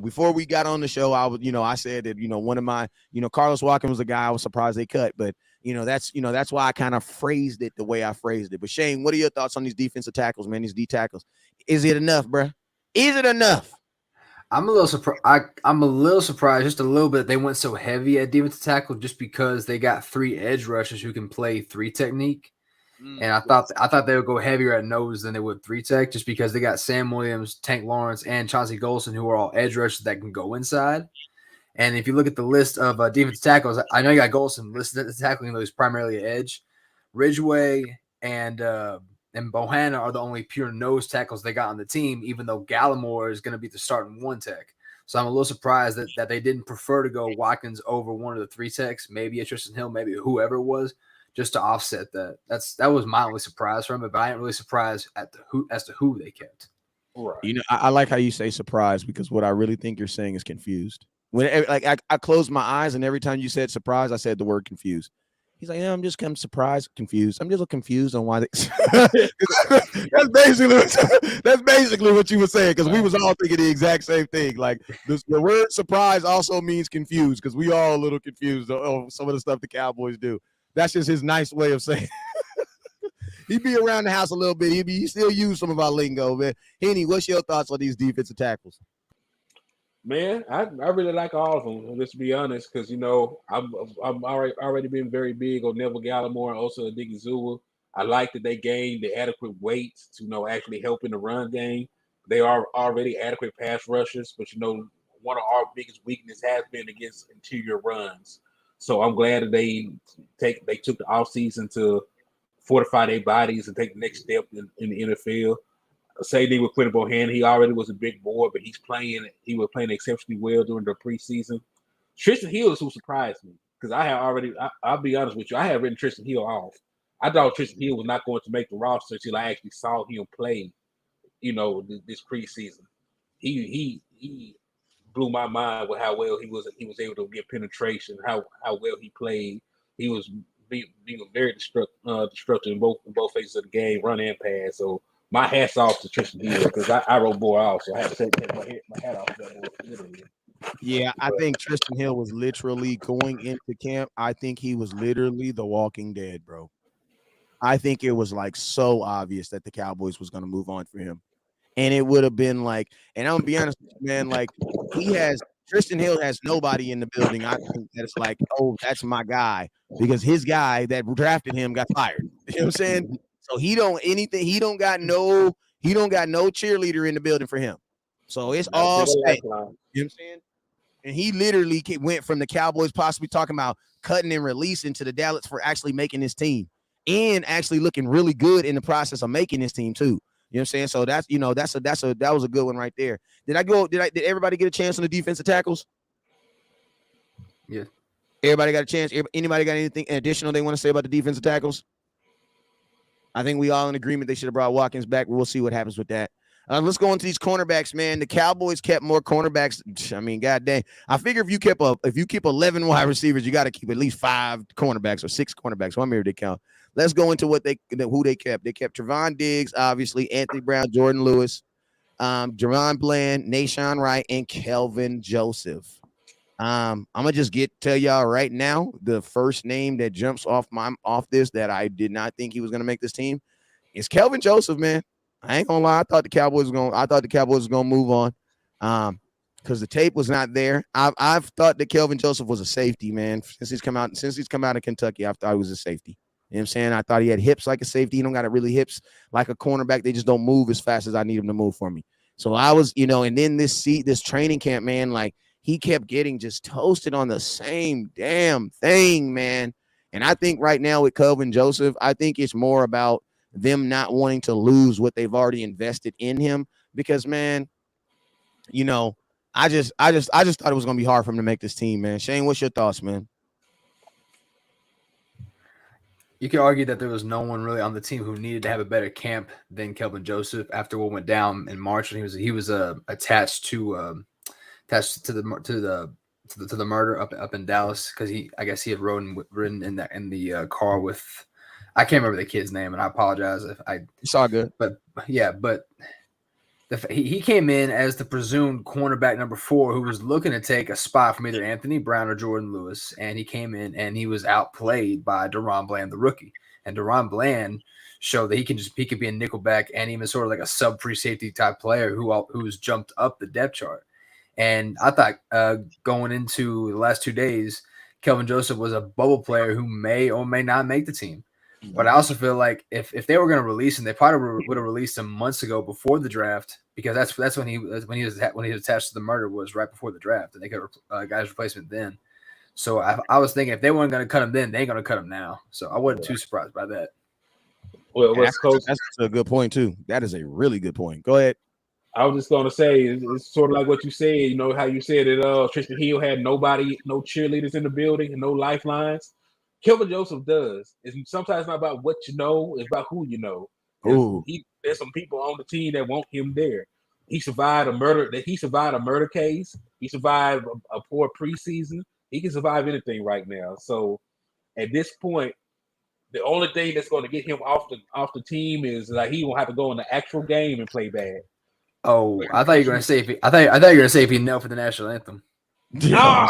before we got on the show, I said that one of my Carlos Watkins was a guy I was surprised they cut, but that's why I kind of phrased it the way I phrased it. But Shane, what are your thoughts on these defensive tackles, man? These D tackles, is it enough, bro? Is it enough? I'm a little surprised. I'm a little surprised, just a little bit. They went so heavy at defensive tackle just because they got 3 edge rushers who can play 3 technique. And I thought they would go heavier at nose than they would 3 tech, just because they got Sam Williams, Tank Lawrence, and Chauncey Golson, who are all edge rushers that can go inside. And if you look at the list of defensive tackles, I know you got Golson listed at the tackling, though he's primarily edge. Ridgeway and Bohanna are the only pure nose tackles they got on the team, even though Gallimore is going to be the starting 1 tech. So I'm a little surprised that they didn't prefer to go Watkins over one of the 3 techs, maybe a Tristan Hill, maybe whoever it was, just to offset that. That was my only surprise from it, but I ain't really surprised as to who they kept. Right. I like how you say surprised, because what I really think you're saying is confused. When I closed my eyes, and every time you said surprise, I said the word confused. He's like, yeah, I'm just kind of surprised, confused. I'm just confused on why they. That's basically what you were saying, because we was all thinking the exact same thing. Like the word surprise also means confused, because we all a little confused on some of the stuff the Cowboys do. That's just his nice way of saying. He be around the house a little bit. He still use some of our lingo, man. Henny, what's your thoughts on these defensive tackles? Man, I really like all of them. Let's be honest, because I'm already been very big on Neville Gallimore and also Odigizua. I like that they gained the adequate weight to actually help in the run game. They are already adequate pass rushers, but one of our biggest weakness has been against interior runs. So I'm glad that they took the offseason to fortify their bodies and take the next step in the NFL. Same thing with Quentin Bohannon. He already was a big boy, but he was playing exceptionally well during the preseason. Tristan Hills, who surprised me, because I'll be honest with you, I had written Tristan Hill off. I thought Tristan Hill was not going to make the roster until I actually saw him play, this preseason. He blew my mind with how well he was able to get penetration, how well he played. He was being very destructive in both phases of the game, run and pass. So my hat's off to Tristan Hill, because I wrote boy off, so I had to take my hat off that boy, literally. Yeah, I think Tristan Hill was literally going into camp. I think he was literally the Walking Dead, bro. I think it was like so obvious that the Cowboys was going to move on for him. And it would have been like, and I'm gonna be honest with you, man, like Tristan Hill has nobody in the building. I think that it's like, oh, that's my guy, because his guy that drafted him got fired. You know what I'm saying? So he don't got no cheerleader in the building for him. So it's all set. You know what I'm saying? And he literally went from the Cowboys possibly talking about cutting and releasing to the Dallas for actually making this team and actually looking really good in the process of making this team too. You know what I'm saying? So that's, that was a good one right there. Did everybody get a chance on the defensive tackles? Yeah. Everybody got a chance. Anybody got anything additional they want to say about the defensive tackles? I think we all in agreement they should have brought Watkins back. We'll see what happens with that. Let's go into these cornerbacks, man. The Cowboys kept more cornerbacks. I mean, god dang. I figure if you keep 11 wide receivers, you got to keep at least 5 cornerbacks or 6 cornerbacks. How many they count? Let's go into who they kept. They kept Trevon Diggs, obviously, Anthony Brown, Jordan Lewis, Jerron Bland, Nahshon Wright, and Kelvin Joseph. I'm gonna just tell y'all right now, the first name that jumps off this that I did not think he was gonna make this team is Kelvin Joseph, man. I ain't gonna lie. I thought the Cowboys was gonna move on, because the tape was not there. I've thought that Kelvin Joseph was a safety, man. Since he's come out of Kentucky, I thought he was a safety. You know what I'm saying? I thought he had hips like a safety. He don't got really hips like a cornerback. They just don't move as fast as I need him to move for me. So I was, and then this training camp, man, like he kept getting just toasted on the same damn thing, man. And I think right now with Kelvin Joseph, I think it's more about them not wanting to lose what they've already invested in him, because, man, I just thought it was gonna be hard for him to make this team, man. Shane, what's your thoughts, man? You could argue that there was no one really on the team who needed to have a better camp than Kelvin Joseph after what went down in March when he was attached to the murder up in Dallas, because I guess he had ridden in the car with, I can't remember the kid's name, and I apologize if I. It's all good. But yeah, he came in as the presumed cornerback number 4, who was looking to take a spot from either Anthony Brown or Jordan Lewis, and he came in and he was outplayed by Deron Bland, the rookie. And Deron Bland showed that he could be a nickelback and even sort of like a sub-free safety type player who's jumped up the depth chart. And I thought going into the last 2 days, Kelvin Joseph was a bubble player who may or may not make the team. But I also feel like if they were going to release him, they probably would have released him months ago before the draft, because that's when he was attached to the murder, was right before the draft, and they could guys replacement then. So I was thinking if they weren't going to cut him then, they ain't going to cut him now. So I wasn't too surprised by that. Well, that's a good point too. That is a really good point. Go ahead. I was just going to say, it's sort of like what you said, how you said that Tristan Hill had no cheerleaders in the building and no lifelines. Kelvin Joseph does. It's sometimes not about what you know, it's about who you know. There's some people on the team that want him there. He survived a murder case. He survived a poor preseason. He can survive anything right now. So at this point, the only thing that's going to get him off the team is like he won't have to go in the actual game and play bad. Oh, I thought you were going to say if he knelt for the national anthem. Yeah,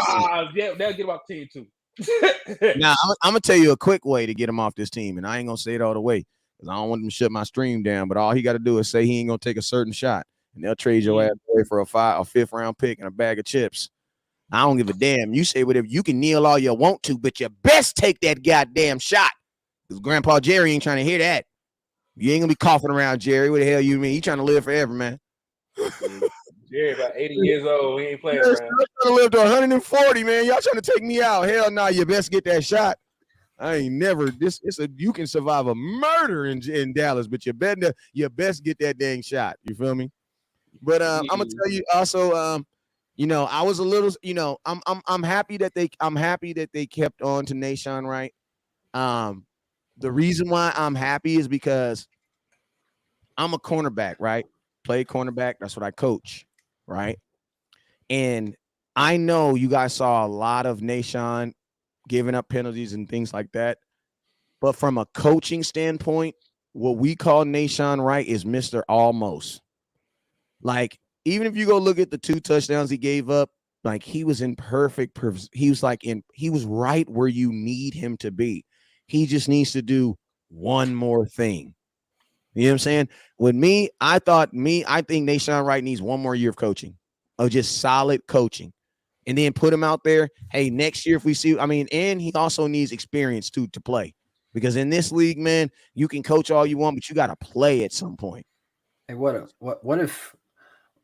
they'll get him off the team too. Now I'm gonna tell you a quick way to get him off this team, and I ain't gonna say it all the way because I don't want him to shut my stream down. But all he got to do is say he ain't gonna take a certain shot, and they'll trade your ass away for a 5th round pick and a bag of chips. I don't give a damn. You say whatever. You can kneel all you want to, but you best take that goddamn shot, because Grandpa Jerry ain't trying to hear that. You ain't gonna be coughing around Jerry. What the hell you mean? He trying to live forever, man. Jerry about 80 years old. He ain't playing around. I'm trying to live to 140, man. Y'all trying to take me out? Hell no. You best get that shot. I ain't never. You can survive a murder in Dallas, but you best get that dang shot. You feel me? But I'm gonna tell you also. I was a little. I'm happy that they kept on to Nahshon Wright. The reason why I'm happy is because I'm a cornerback, right? Play cornerback. That's what I coach. Right. And I know you guys saw a lot of Nahshon giving up penalties and things like that. But from a coaching standpoint, what we call Nahshon Wright is Mr. Almost. Like, even if you go look at the 2 touchdowns he gave up, like he was in he was right where you need him to be. He just needs to do one more thing. You know what I'm saying? With me, I think Nahshon Wright needs one more year of coaching, of just solid coaching, and then put him out there. Hey, next year if we see, and he also needs experience too to play, because in this league, man, you can coach all you want, but you got to play at some point. Hey, what if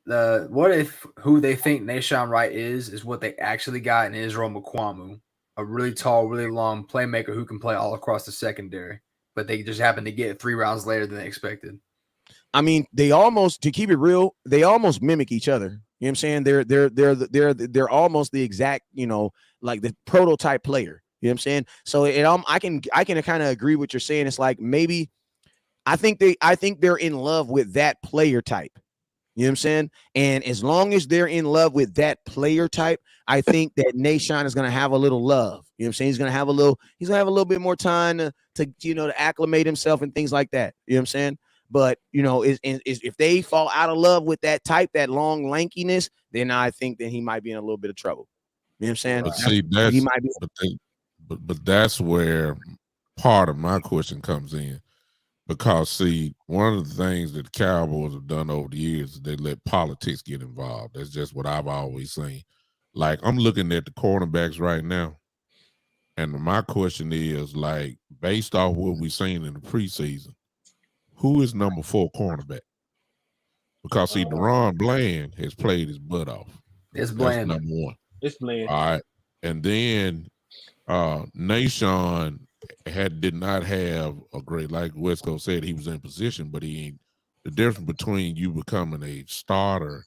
what if who they think Nahshon Wright is what they actually got in Israel Mukamu, a really tall, really long playmaker who can play all across the secondary, but they just happened to get 3 rounds later than they expected. I mean, they almost, to keep it real, they almost mimic each other. You know what I'm saying? They're almost the exact, like the prototype player. You know what I'm saying? So I can kind of agree with what you're saying. It's like maybe I think they're in love with that player type. You know what I'm saying? And as long as they're in love with that player type, I think that Nahshon is going to have a little love. You know what I'm saying? He's going to have a little bit more time to acclimate himself and things like that. You know what I'm saying? But, if they fall out of love with that type, that long lankiness, then I think that he might be in a little bit of trouble. You know what I'm saying? But see, he might be. But that's where part of my question comes in. Because, see, one of the things that the Cowboys have done over the years is they let politics get involved. That's just what I've always seen. Like, I'm looking at the cornerbacks right now, and my question is, like, based off what we've seen in the preseason, who is number 4 cornerback? Because, see, Deron Bland has played his butt off. It's Bland. That's number 1. It's Bland. All right. And then Nahshon did not have a great, like Wesco said, he was in position, but he ain't. The difference between you becoming a starter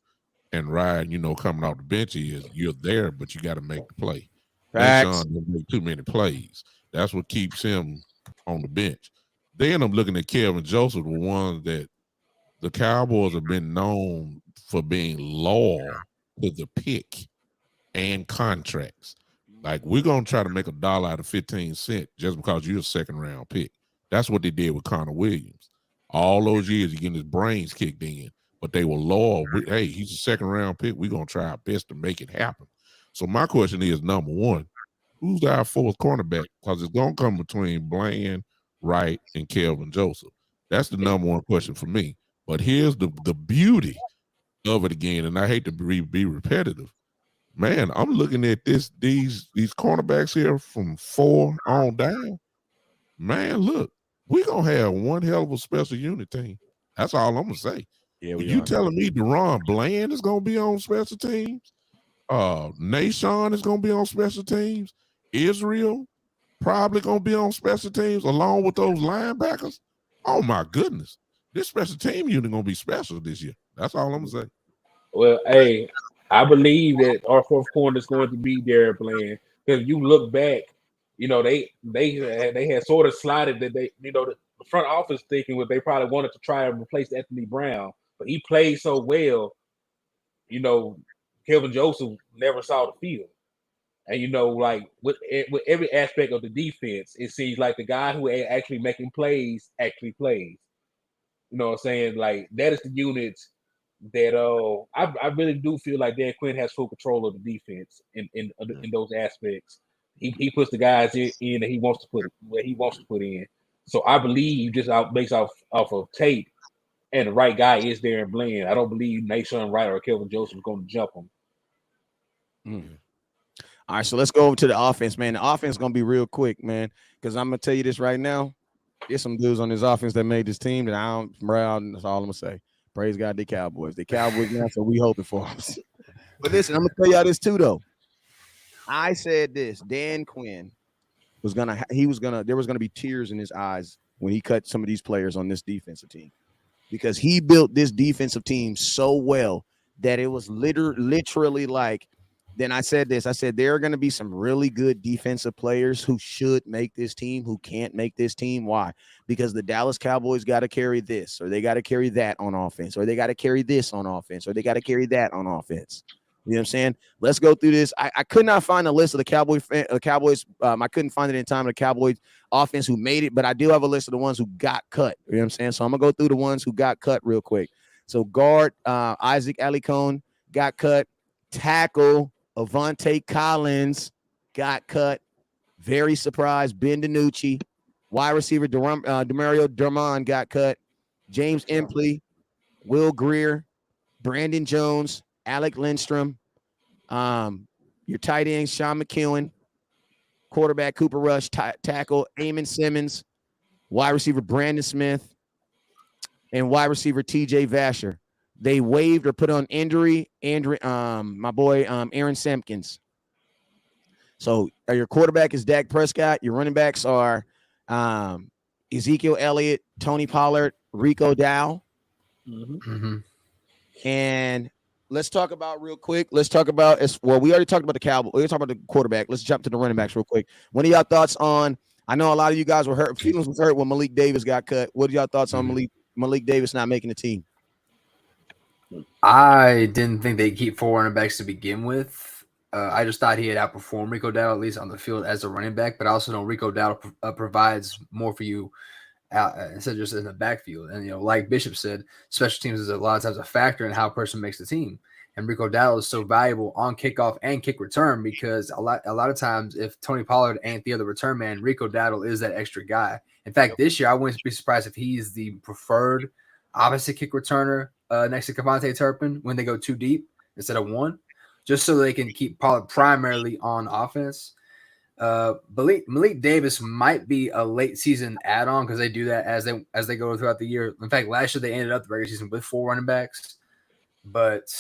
and riding, coming off the bench is you're there, but you got to make the play. Nahshon didn't make too many plays. That's what keeps him on the bench. Then I'm looking at Kelvin Joseph, the one that the Cowboys have been known for being loyal to the pick and contracts. Like, we're going to try to make $1 out of 15 cents just because you're a second-round pick. That's what they did with Connor Williams. All those years, he's getting his brains kicked in, but they were loyal. Hey, he's a second-round pick. We're going to try our best to make it happen. So my question is, number 1, who's our 4th cornerback? Because it's going to come between Bland, Wright, and Kelvin Joseph. That's the number 1 question for me. But here's the beauty of it again, and I hate to be repetitive. Man, I'm looking at these cornerbacks here from 4 on down. Man, look, we're going to have one hell of a special unit team. That's all I'm going to say. Yeah, you telling me Deron Bland is going to be on special teams? Nahshon is going to be on special teams? Israel probably going to be on special teams along with those linebackers? Oh, my goodness. This special team unit going to be special this year. That's all I'm going to say. Well, hey, I believe that our 4th corner is going to be Derek Bland. Because you look back, they had sort of slided that the front office thinking what they probably wanted to try and replace Anthony Brown, but he played so well. Kelvin Joseph never saw the field, and like with every aspect of the defense, it seems like the guy who actually making plays actually plays. You know what I'm saying? Like, that is the units that I really do feel like Dan Quinn has full control of the defense in those aspects. He puts the guys in that he wants to put in. So I believe just based off of tape, and the right guy is Darren Bland. I don't believe Nahshon Wright or Kelvin Joseph is going to jump him. All right, so let's go over to the offense, man. The offense is going to be real quick, man, because I'm going to tell you this right now. There's some dudes on this offense that made this team that that's all I'm going to say. Praise God, the Cowboys. The Cowboys now, so we hoping for them. But listen, I'm going to tell y'all this too, though. I said this. Dan Quinn there was gonna be tears in his eyes when he cut some of these players on this defensive team, because he built this defensive team so well that it was literally like. Then I said this. I said there are going to be some really good defensive players who should make this team, who can't make this team. Why? Because the Dallas Cowboys got to carry this, or they got to carry that on offense, or they got to carry this on offense, or they got to carry that on offense. You know what I'm saying? Let's go through this. I could not find a list of the Cowboys. I couldn't find it in time of the Cowboys offense who made it, but I do have a list of the ones who got cut. You know what I'm saying? So I'm gonna go through the ones who got cut real quick. So guard Isaac Alicone got cut. Tackle Avante Collins got cut. Very surprised. Ben DiNucci. Wide receiver Demario Dermond got cut. James Empley, Will Greer, Brandon Jones, Alec Lindstrom, your tight end Sean McEwen, quarterback Cooper Rush, tackle Eamon Simmons, wide receiver Brandon Smith, and wide receiver TJ Vasher. they waived or put on injury, my boy Aaron Simpkins. So your quarterback is Dak Prescott. Your running backs are Ezekiel Elliott, Tony Pollard, Rico Dow. And let's talk about real quick. Let's talk about we already talked about the Cowboys. We're talking about the quarterback. Let's jump to the running backs real quick. What are y'all thoughts on? I know a lot of you guys were hurt. Feelings was hurt when Malik Davis got cut. What are y'all thoughts on Malik Davis not making the team? I didn't think they'd keep 4 running backs to begin with. I just thought he had outperformed Rico Dowdle, at least on the field as a running back. But I also know Rico Dowdle provides more for you instead of just in the backfield. And, like Bishop said, special teams is a lot of times a factor in how a person makes the team. And Rico Dowdle is so valuable on kickoff and kick return because a lot of times if Tony Pollard ain't the other return man, Rico Dowdle is that extra guy. In fact, this year I wouldn't be surprised if he's the preferred opposite kick returner next to Kevontae Turpin when they go 2 deep instead of 1, just so they can keep Pollard primarily on offense. Malik Davis might be a late season add-on because they do that as they go throughout the year. In fact, last year they ended up the regular season with 4 running backs, but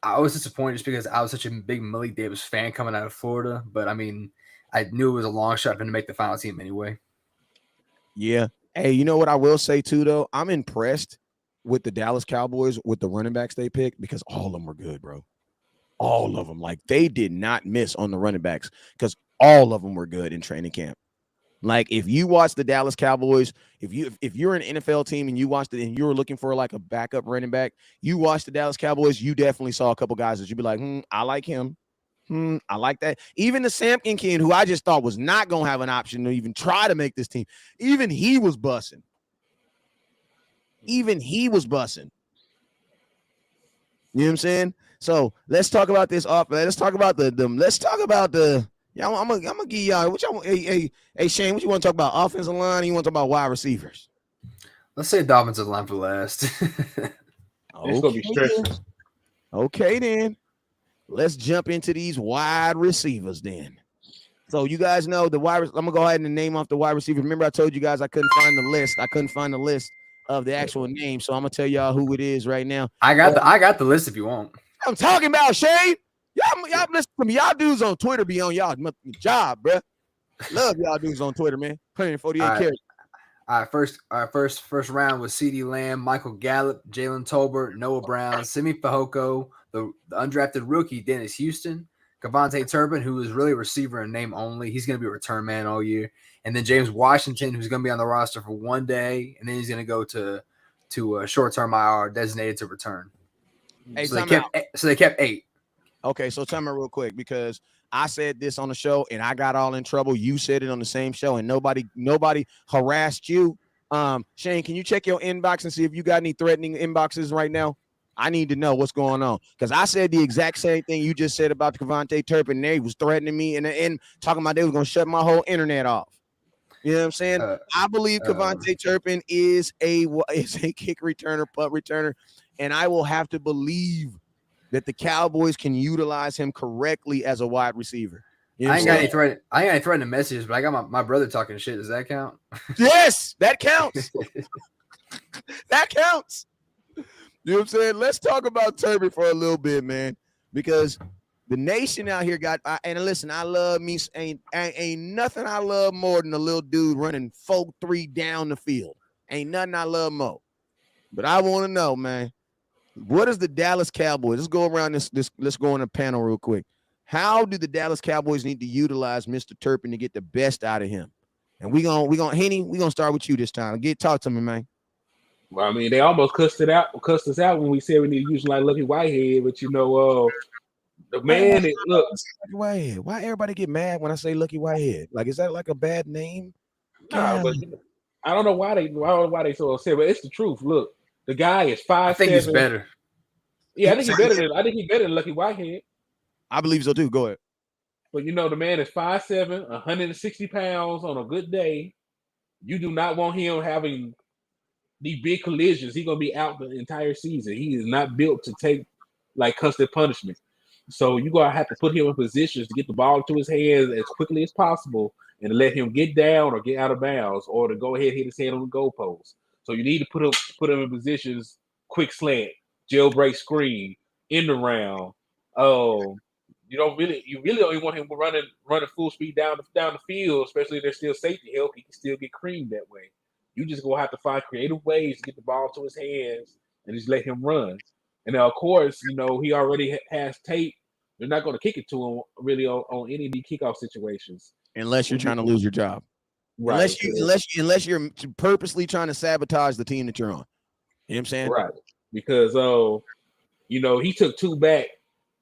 I was disappointed just because I was such a big Malik Davis fan coming out of Florida. But I mean, I knew it was a long shot for him to make the final team anyway. Yeah. Hey, you know what I will say too, though? I'm impressed with the Dallas Cowboys with the running backs they picked because all of them were good, bro. All of them. Like, they did not miss on the running backs because all of them were good in training camp. Like, if you watch the Dallas Cowboys, if you're an NFL team and you watched it and you were looking for like a backup running back, you watch the Dallas Cowboys, you definitely saw a couple guys that you'd be like, I like him. I like that. Even the Sampkin kid, who I just thought was not going to have an option to even try to make this team, even he was bussing. You know what I'm saying? So let's talk about this off. Let's talk about the. Yeah, I'm gonna give y'all. What y'all? Hey, Shane, what you want to talk about? Offensive line? Or you want to talk about wide receivers? Let's say the offensive line for last. It's gonna be stressful. Okay, then let's jump into these wide receivers. Then, so you guys know the wide. I'm gonna go ahead and name off the wide receivers. Remember, I told you guys I couldn't find the list of the actual name. So I'm gonna tell y'all who it is right now. I got the list if you want. I'm talking about Shane. Y'all listen to me. Y'all dudes on Twitter be on y'all job, bro. Love y'all dudes on Twitter, man. Playing 48 carries. All right, first round was CeeDee Lamb, Michael Gallup, Jalen Tolbert, Noah Brown, Simi Fehoko, the undrafted rookie Dennis Houston, Kevontae Turpin, who is really a receiver in name only. He's going to be a return man all year. And then James Washington, who's going to be on the roster for 1 day, and then he's going to go to a short-term IR designated to return. Hey, so they kept 8. Okay, so tell me real quick, because I said this on the show and I got all in trouble. You said it on the same show and nobody harassed you. Shane, can you check your inbox and see if you got any threatening inboxes right now? I need to know what's going on because I said the exact same thing you just said about Kevontae Turpin. They was threatening me and talking about they was going to shut my whole internet off. You know what I'm saying? I believe Kevontae Turpin is a kick returner, punt returner, and I will have to believe that the Cowboys can utilize him correctly as a wide receiver. You know I ain't got any threatening messages, but I got my brother talking shit. Does that count? Yes, that counts. That counts. You know what I'm saying? Let's talk about Turpin for a little bit, man, because the nation out here and listen, I love me. Ain't nothing I love more than a little dude running 4-3 down the field. Ain't nothing I love more. But I want to know, man. What is the Dallas Cowboys? Let's go around this. Let's go on a panel real quick. How do the Dallas Cowboys need to utilize Mr. Turpin to get the best out of him? And we gonna Henny, we gonna start with you this time. Talk to me, man. Well, I mean, they almost cussed us out when we said we need to use like Lucky Whitehead, but the man is look. Whitehead. Why everybody get mad when I say Lucky Whitehead? Like, is that like a bad name? Nah, but I don't know why they so upset, but it's the truth. Look. The guy is 5'7". I think he's better. Yeah, I think he's better than Lucky Whitehead. I believe so too. Go ahead. But the man is 5'7", 160 pounds on a good day. You do not want him having these big collisions. He's gonna be out the entire season. He is not built to take like custody punishment. So you're gonna have to put him in positions to get the ball into his hands as quickly as possible and to let him get down or get out of bounds or to go ahead and hit his head on the goalpost. So you need to put him in positions, quick slant, jailbreak screen, in the round. You really don't even want him running full speed down the field, especially if there's still safety help. He can still get creamed that way. You just gonna have to find creative ways to get the ball to his hands and just let him run. And now, of course, he already has tape. They're not going to kick it to him really on any of the kickoff situations, unless you're trying to lose your job. right? Unless you're purposely trying to sabotage the team that you're on. You know what I'm saying? Right. Because he took 2 back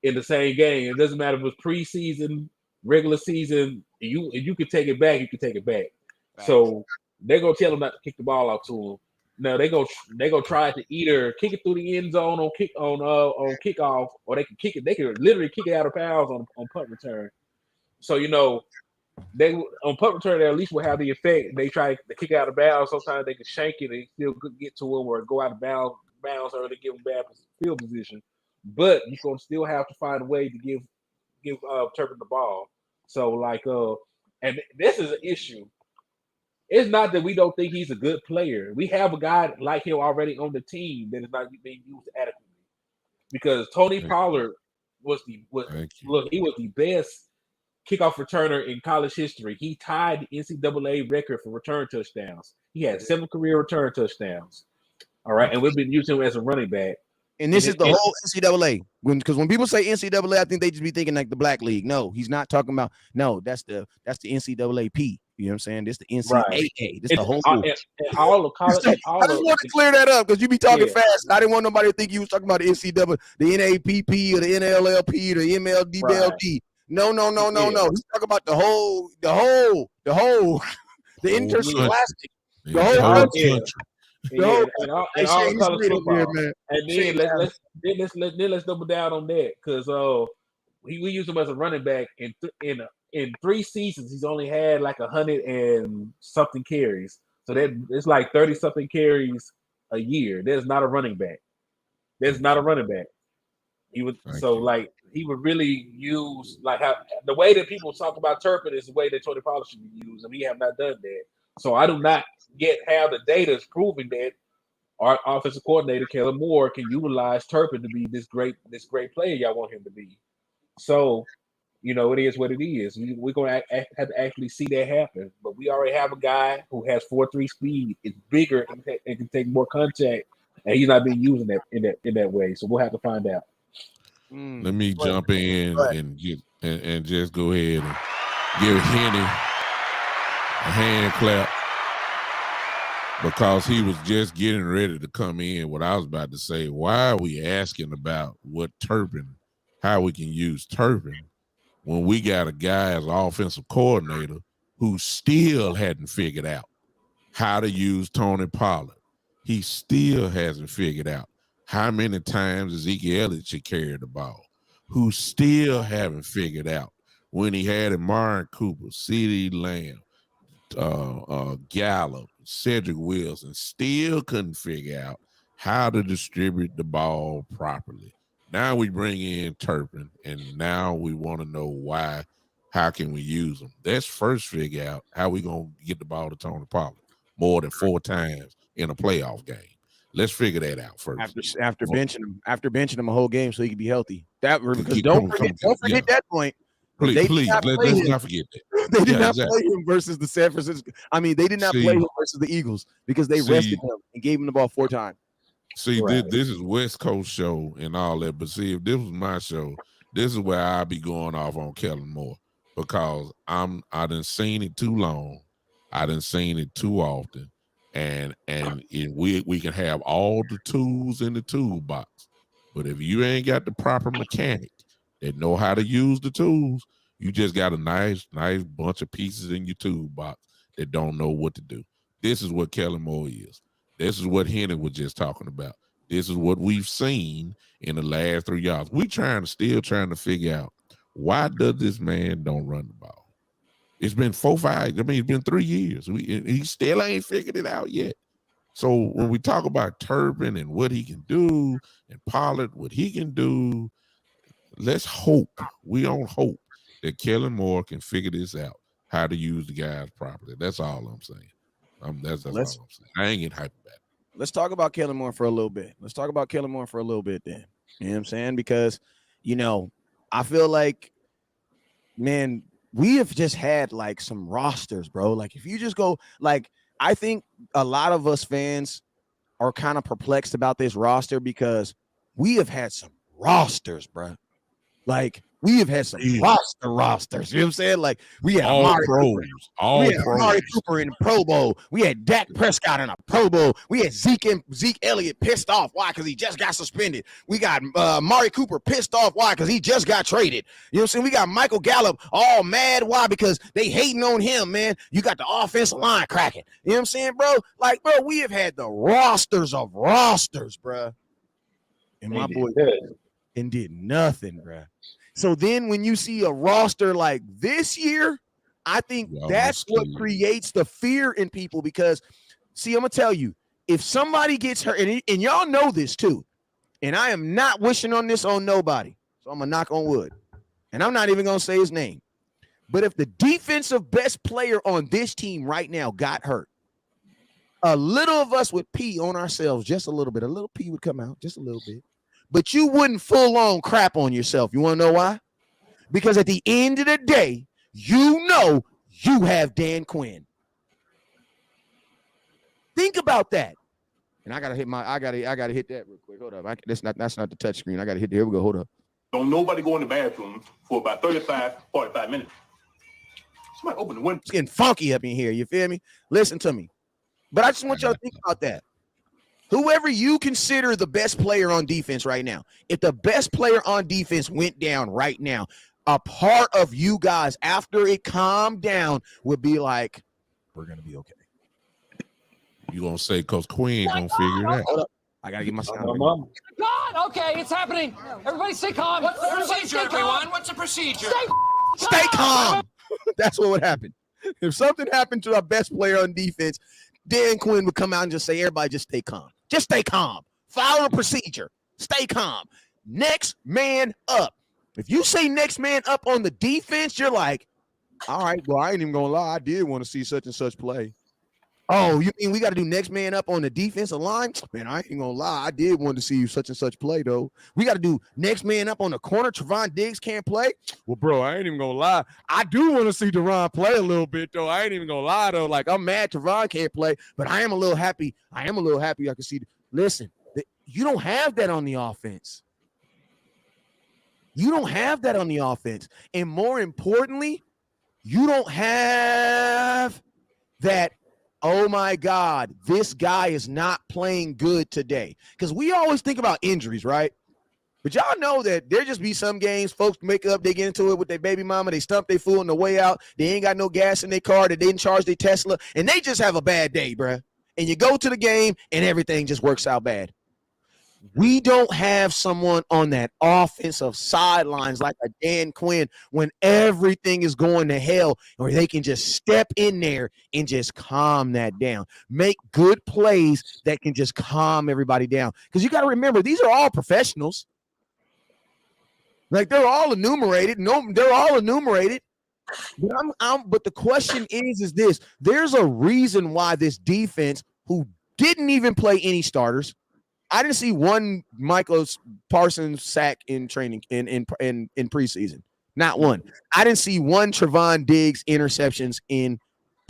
in the same game. It doesn't matter if it was preseason, regular season. You can take it back. You can take it back. Right. So they're gonna tell him not to kick the ball out to him. No, they go try to either kick it through the end zone on kickoff, or they can kick it. They can literally kick it out of bounds on punt return. So they on punt return, they at least will have the effect. They try to kick it out of bounds. Sometimes they can shank it and still get to him, or go out of bounds or they give him bad field position. But you're gonna still have to find a way to give Turpin the ball. So and this is an issue. It's not that we don't think he's a good player. We have a guy like him already on the team that is not being used adequately. Because Tony Pollard he was the best kickoff returner in college history. He tied the NCAA record for return touchdowns. He had 7 career return touchdowns. All right, and we've been using him as a running back. And this is the whole NCAA. Because when people say NCAA, I think they just be thinking like the Black League. No, he's not talking about. No, that's the NCAAP. You know what I'm saying? This the NCAA. Right. This the whole. All of college. I just want to clear that up because you be talking fast. I didn't want nobody to think you was talking about the NCAA, the NAPP, or the NLLP, or the MLDBLD. Right. No. He's talking about the whole, the interscholastic, the whole country. And all college football. And then let's double down on that because we use him as a running back in 3 seasons. He's only had like 100 and something carries, so that it's like 30 something carries a year. There's not a running back. He would he would really use how the way that people talk about Turpin is the way that Tony Pollard should be used, and we have not done that. So I do not yet have the data proving that our offensive coordinator, Kellen Moore, can utilize Turpin to be this great player y'all want him to be. So, it is what it is. We're going to have to actually see that happen. But we already have a guy who has 4.3 speed, is bigger, and can take more contact, and he's not being used in that way. So we'll have to find out. Let me jump in and just go ahead and give Henny a hand clap because he was just getting ready to come in. What I was about to say, why are we asking about how we can use Turpin when we got a guy as offensive coordinator who still hadn't figured out how to use Tony Pollard? He still hasn't figured out how many times Ezekiel Elliott should carry the ball, who still haven't figured out when he had Amari Cooper, CeeDee Lamb, Gallup, Cedric Wilson, still couldn't figure out how to distribute the ball properly. Now we bring in Turpin, and now we want to know how can we use him? Let's first figure out how we going to get the ball to Tony Pollard more than 4 times in a playoff game. Let's figure that out first. After benching him a whole game so he could be healthy. Because don't forget that point. Please, let's not forget that. They did not play him versus the San Francisco. I mean, they did not play him versus the Eagles because they rested him and gave him the ball 4 times. See, this is West Coast show and all that. But see, if this was my show, this is where I'd be going off on Kellen Moore because I done seen it too long. I done seen it too often. And we can have all the tools in the toolbox. But if you ain't got the proper mechanic that know how to use the tools, you just got a nice bunch of pieces in your toolbox that don't know what to do. This is what Kellen Moore is. This is what Henry was just talking about. This is what we've seen in the last 3 years. We still trying to figure out why does this man don't run the ball? It's been 4, 5. I mean, it's been 3 years. He still ain't figured it out yet. So when we talk about Turpin and what he can do, and Pollard what he can do, let's hope. We don't hope that Kellen Moore can figure this out, how to use the guys properly. That's all I'm saying. That's all I'm saying. I ain't getting hyped about it. let's talk about Kellen Moore for a little bit. Let's talk about Kellen Moore for a little bit then. You know what I'm saying? Because, I feel like, man, we have just had like some rosters, bro. Like if you just go, like, I think a lot of us fans are kind of perplexed about this roster because we have had some rosters, bro. Like we have had some rosters. You know what I'm saying? Like we had all Amari pros, Cooper. all We had pros. Amari Cooper in the Pro Bowl. We had Dak Prescott in a Pro Bowl. We had Zeke Elliott pissed off. Why? Because he just got suspended. We got Amari Cooper pissed off. Why? Because he just got traded. You know what I'm saying? We got Michael Gallup all mad. Why? Because they hating on him, man. You got the offensive line cracking. You know what I'm saying, bro? Like, bro, we have had the rosters of rosters, bro. And my boy and did nothing, bro. So then when you see a roster like this year, I think that's what creates the fear in people because, see, I'm going to tell you, if somebody gets hurt, and y'all know this too, and I am not wishing on this on nobody, so I'm going to knock on wood, and I'm not even going to say his name, but if the defensive best player on this team right now got hurt, a little of us would pee on ourselves just a little bit. A little pee would come out just a little bit. But you wouldn't full-on crap on yourself. You want to know why? Because at the end of the day, you know you have Dan Quinn. Think about that. And I gotta hit that real quick. Hold up. That's not the touch screen. I gotta hit there. Here we go. Hold up. Don't nobody go in the bathroom for about 45 minutes. Somebody open the window. It's getting funky up in here. You feel me? Listen to me. But I just want y'all to think about that. Whoever you consider the best player on defense right now, if the best player on defense went down right now, a part of you guys, after it calmed down, would be like, we're going to be okay. You going to say Coach Quinn going to figure it out. Hold up. I got to get my sound. God, okay, it's happening. Everybody stay calm. What's the procedure, everyone? What's the procedure? Stay calm. That's what would happen. If something happened to our best player on defense, Dan Quinn would come out and just say, everybody just stay calm. Just stay calm. Follow the procedure. Stay calm. Next man up. If you say next man up on the defense, you're like, all right, well, I ain't even going to lie. I did want to see such and such play. Oh, you mean we got to do next man up on the defensive line? Man, I ain't going to lie. I did want to see such and such play, though. We got to do next man up on the corner. Trevon Diggs can't play. Well, bro, I ain't even going to lie. I do want to see Deron play a little bit, though. I ain't even going to lie, though. Like, I'm mad Trevon can't play, but I am a little happy. I can see. Listen, you don't have that on the offense. You don't have that on the offense. And more importantly, you don't have that, oh my God, this guy is not playing good today. Because we always think about injuries, right? But y'all know that there just be some games, folks make up, they get into it with their baby mama, they stump their fool on the way out, they ain't got no gas in their car, they didn't charge their Tesla, and they just have a bad day, bruh. And you go to the game, and everything just works out bad. We don't have someone on that offensive sidelines like a Dan Quinn when everything is going to hell, or they can just step in there and just calm that down. Make good plays that can just calm everybody down. Because you got to remember, these are all professionals. Like, they're all enumerated. No, they're all enumerated. But the question is this. There's a reason why this defense, who didn't even play any starters, I didn't see one Michael Parsons sack in training in preseason. Not one. I didn't see one Trevon Diggs interceptions in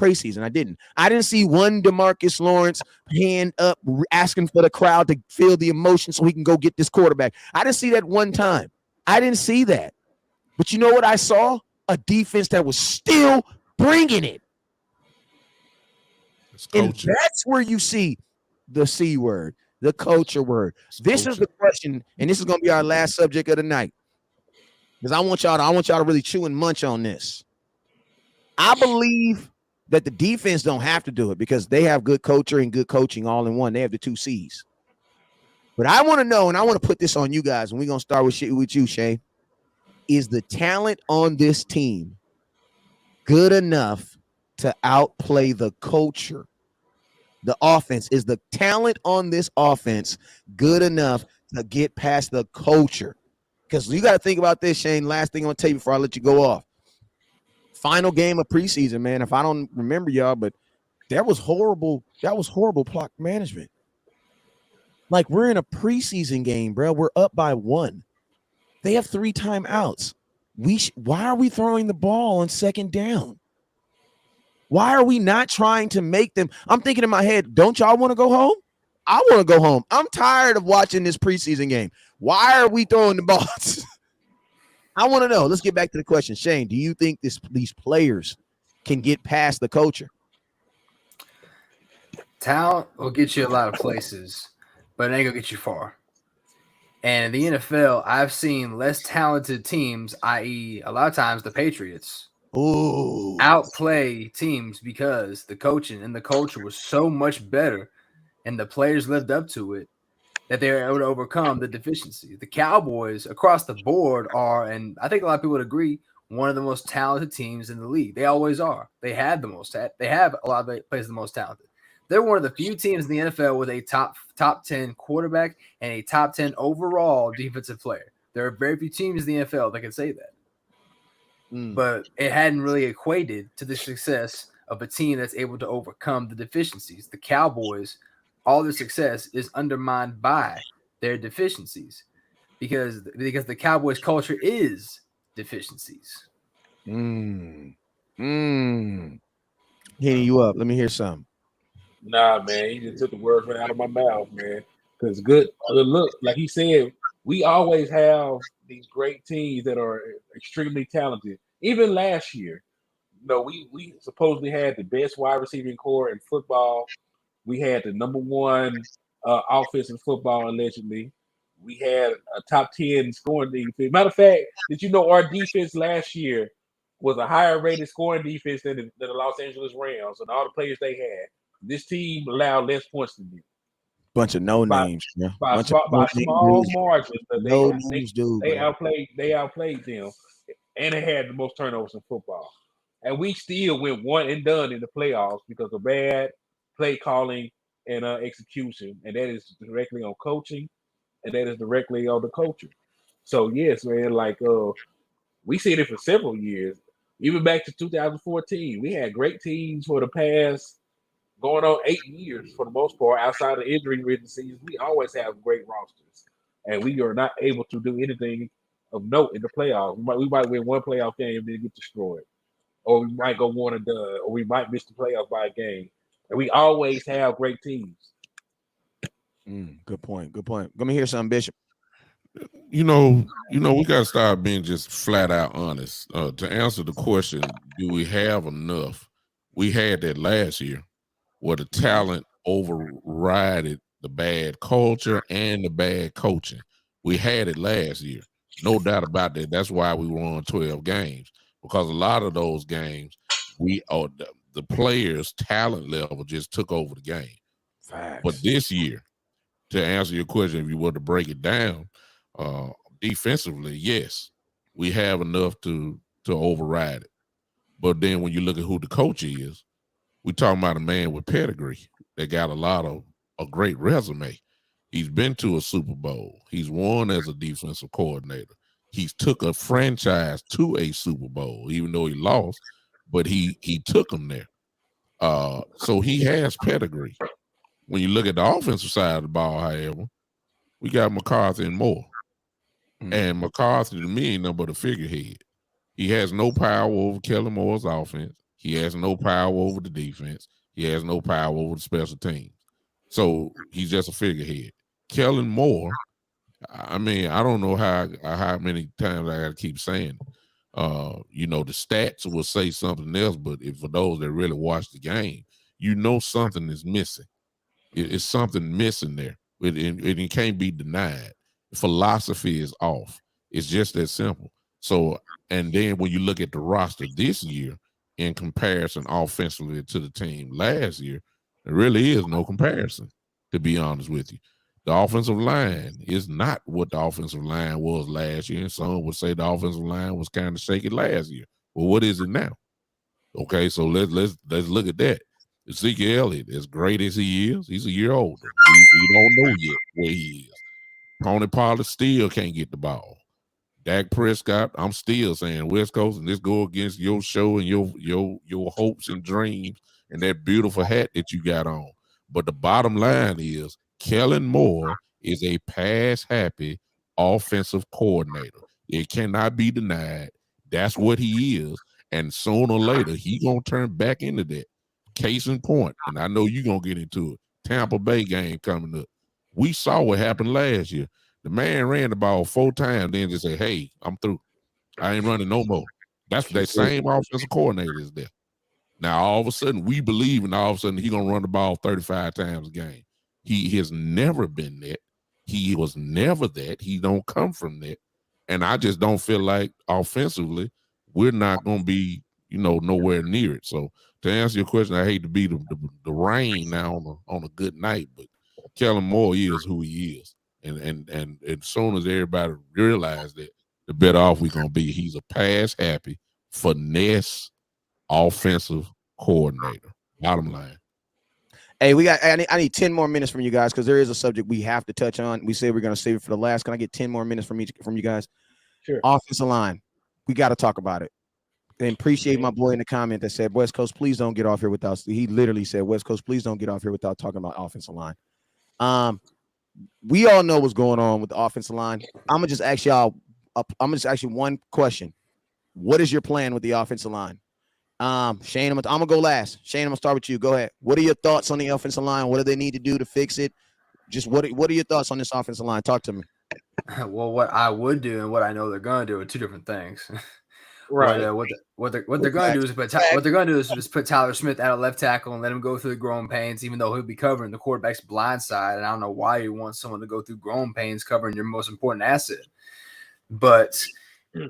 preseason. I didn't see one DeMarcus Lawrence hand up asking for the crowd to feel the emotion so he can go get this quarterback. I didn't see that one time. I didn't see that. But you know what I saw? A defense that was still bringing it. And that's where you see the C word. The culture word. This is the question, and this is going to be our last subject of the night. Because I want y'all to really chew and munch on this. I believe that the defense don't have to do it because they have good culture and good coaching all in one. They have the 2 C's. But I want to know, and I want to put this on you guys, and we're going to start with you, Shane. Is the talent on this team good enough to outplay the culture? The offense, is the talent on this offense good enough to get past the culture? Because you got to think about this, Shane. Last thing I'm going to tell you before I let you go off. Final game of preseason, man. If I don't remember y'all, but that was horrible. That was horrible clock management. Like, we're in a preseason game, bro. We're up by 1. They have 3 timeouts. Why are we throwing the ball on 2nd down? Why are we not trying to make them? I'm thinking in my head, don't y'all want to go home? I want to go home. I'm tired of watching this preseason game. Why are we throwing the balls? I want to know. Let's get back to the question. Shane, do you think these players can get past the culture? Talent will get you a lot of places, but it ain't gonna get you far. And in the NFL, I've seen less talented teams, i.e., a lot of times the Patriots, outplay teams because the coaching and the culture was so much better and the players lived up to it that they were able to overcome the deficiency. The Cowboys across the board are, and I think a lot of people would agree, one of the most talented teams in the league. They always are. They have a lot of players the most talented. They're one of the few teams in the NFL with a top 10 quarterback and a top 10 overall defensive player. There are very few teams in the NFL that can say that. But it hadn't really equated to the success of a team that's able to overcome the deficiencies. The Cowboys, all their success is undermined by their deficiencies because the Cowboys culture is deficiencies. Hitting you up. Let me hear something. Nah, man, he just took the words right out of my mouth, man. Because look, like he said, we always have these great teams that are extremely talented. Even last year, we supposedly had the best wide receiving core in football. We had the number 1 offense in football, allegedly. We had a top 10 scoring defense. Matter of fact, did you know our defense last year was a higher rated scoring defense than the Los Angeles Rams and all the players they had? This team allowed less points than you. Bunch of no names, man. By small margins. They outplayed them, and they had the most turnovers in football. And we still went one and done in the playoffs because of bad play calling and execution, and that is directly on coaching, and that is directly on the culture. So yes, man, we seen it for several years, even back to 2014. We had great teams for the past going on 8 years for the most part. Outside of injury-ridden seasons, we always have great rosters, and we are not able to do anything of note in the playoffs. We might win one playoff game and then get destroyed, or we might go 1 and done, or we might miss the playoffs by a game. And we always have great teams. Good point. Let me hear something, Bishop. We got to start being just flat out honest. To answer the question, do we have enough? We had that last year where the talent overrided the bad culture and the bad coaching. We had it last year. No doubt about that. That's why we won 12 games, because a lot of those games, the players' talent level just took over the game. Facts. But this year, to answer your question, if you were to break it down, defensively, yes, we have enough to override it. But then when you look at who the coach is, we're talking about a man with pedigree that got a great resume. He's been to a Super Bowl. He's won as a defensive coordinator. He's took a franchise to a Super Bowl, even though he lost, but he took them there. So he has pedigree. When you look at the offensive side of the ball, however, we got McCarthy and Moore. And McCarthy, to me, ain't nothing but a figurehead. He has no power over Kellen Moore's offense. He has no power over the defense. He has no power over the special teams. So he's just a figurehead. Kellen Moore, I mean, I don't know how many times I got to keep saying it. The stats will say something else, but for those that really watch the game, something is missing. It's something missing there. It can't be denied. Philosophy is off. It's just that simple. So, and then when you look at the roster this year in comparison offensively to the team last year, there really is no comparison, to be honest with you. The offensive line is not what the offensive line was last year. And some would say the offensive line was kind of shaky last year. Well, what is it now? Okay, so let's look at that. Ezekiel Elliott, as great as he is, he's a year older. We don't know yet where he is. Tony Pollard still can't get the ball. Dak Prescott, I'm still saying West Coast, and this go against your show and your hopes and dreams and that beautiful hat that you got on. But the bottom line is Kellen Moore is a pass-happy offensive coordinator. It cannot be denied. That's what he is. And sooner or later, he going to turn back into that. Case in point, and I know you're going to get into it, Tampa Bay game coming up. We saw what happened last year. The man ran the ball 4 times, then just said, hey, I'm through. I ain't running no more. That's the same offensive coordinator is there. Now, all of a sudden, we believe, and all of a sudden, he's going to run the ball 35 times a game. He has never been that. He was never that. He don't come from that. And I just don't feel like offensively, we're not going to be, nowhere near it. So to answer your question, I hate to be the rain now on a good night, but Kellen Moore is who he is. And as soon as everybody realize that, the better off we're going to be. He's a pass-happy, finesse, offensive coordinator. Bottom line. Hey, I need 10 more minutes from you guys because there is a subject we have to touch on. We said we're going to save it for the last. Can I get 10 more minutes from you guys? Sure. Offensive line. We got to talk about it. And appreciate my boy in the comment that said, West Coast, please don't get off here without. He literally said, West Coast, please don't get off here without talking about offensive line. We all know what's going on with the offensive line. I'm going to just ask y'all. I'm going to just ask you one question. What is your plan with the offensive line? Shane, I'm gonna go last. Shane, I'm gonna start with you. Go ahead. What are your thoughts on the offensive line? What do they need to do to fix it? Just what are your thoughts on this offensive line? Talk to me. Well, what I would do and what I know they're gonna do are two different things. Right. What they're gonna do is just put Tyler Smith out of left tackle and let him go through the growing pains, even though he'll be covering the quarterback's blind side. And I don't know why you want someone to go through growing pains covering your most important asset. But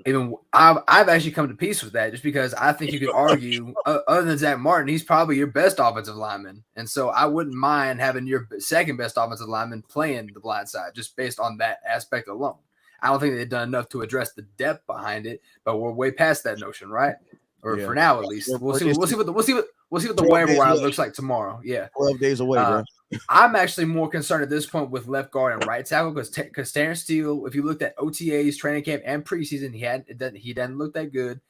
even I've actually come to peace with that, just because I think you could argue, other than Zach Martin, he's probably your best offensive lineman, and so I wouldn't mind having your second best offensive lineman playing the blind side, just based on that aspect alone. I don't think they've done enough to address the depth behind it, but we're way past that notion, right? Or for now, at least. We'll see what the waiver wire looks like tomorrow. Yeah, 12 days away, bro. I'm actually more concerned at this point with left guard and right tackle because Terrence Steele, if you looked at OTAs, training camp, and preseason, he doesn't look that good.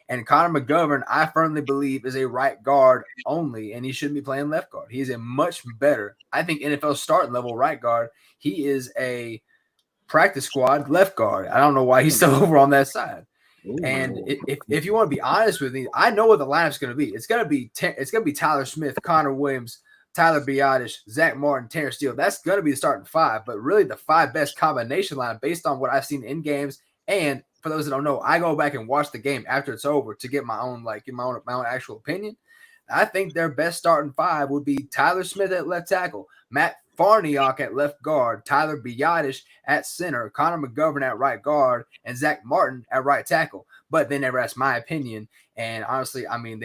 And Conor McGovern, I firmly believe, is a right guard only, and he shouldn't be playing left guard. He's a much better, I think, NFL starting level right guard. He is a practice squad left guard. I don't know why he's still over on that side. And if you want to be honest with me, I know what the lineup's going to be. It's going to be Tyler Smith, Connor Williams, Tyler Biadasz, Zach Martin, Terrence Steele. That's going to be the starting 5. But really, the 5 best combination line based on what I've seen in games. And for those that don't know, I go back and watch the game after it's over to get my own actual opinion. I think their best starting 5 would be Tyler Smith at left tackle, Matt Farniok at left guard, Tyler Biadasz at center, Conor McGovern at right guard, and Zach Martin at right tackle. But they never asked my opinion. And honestly, I ain't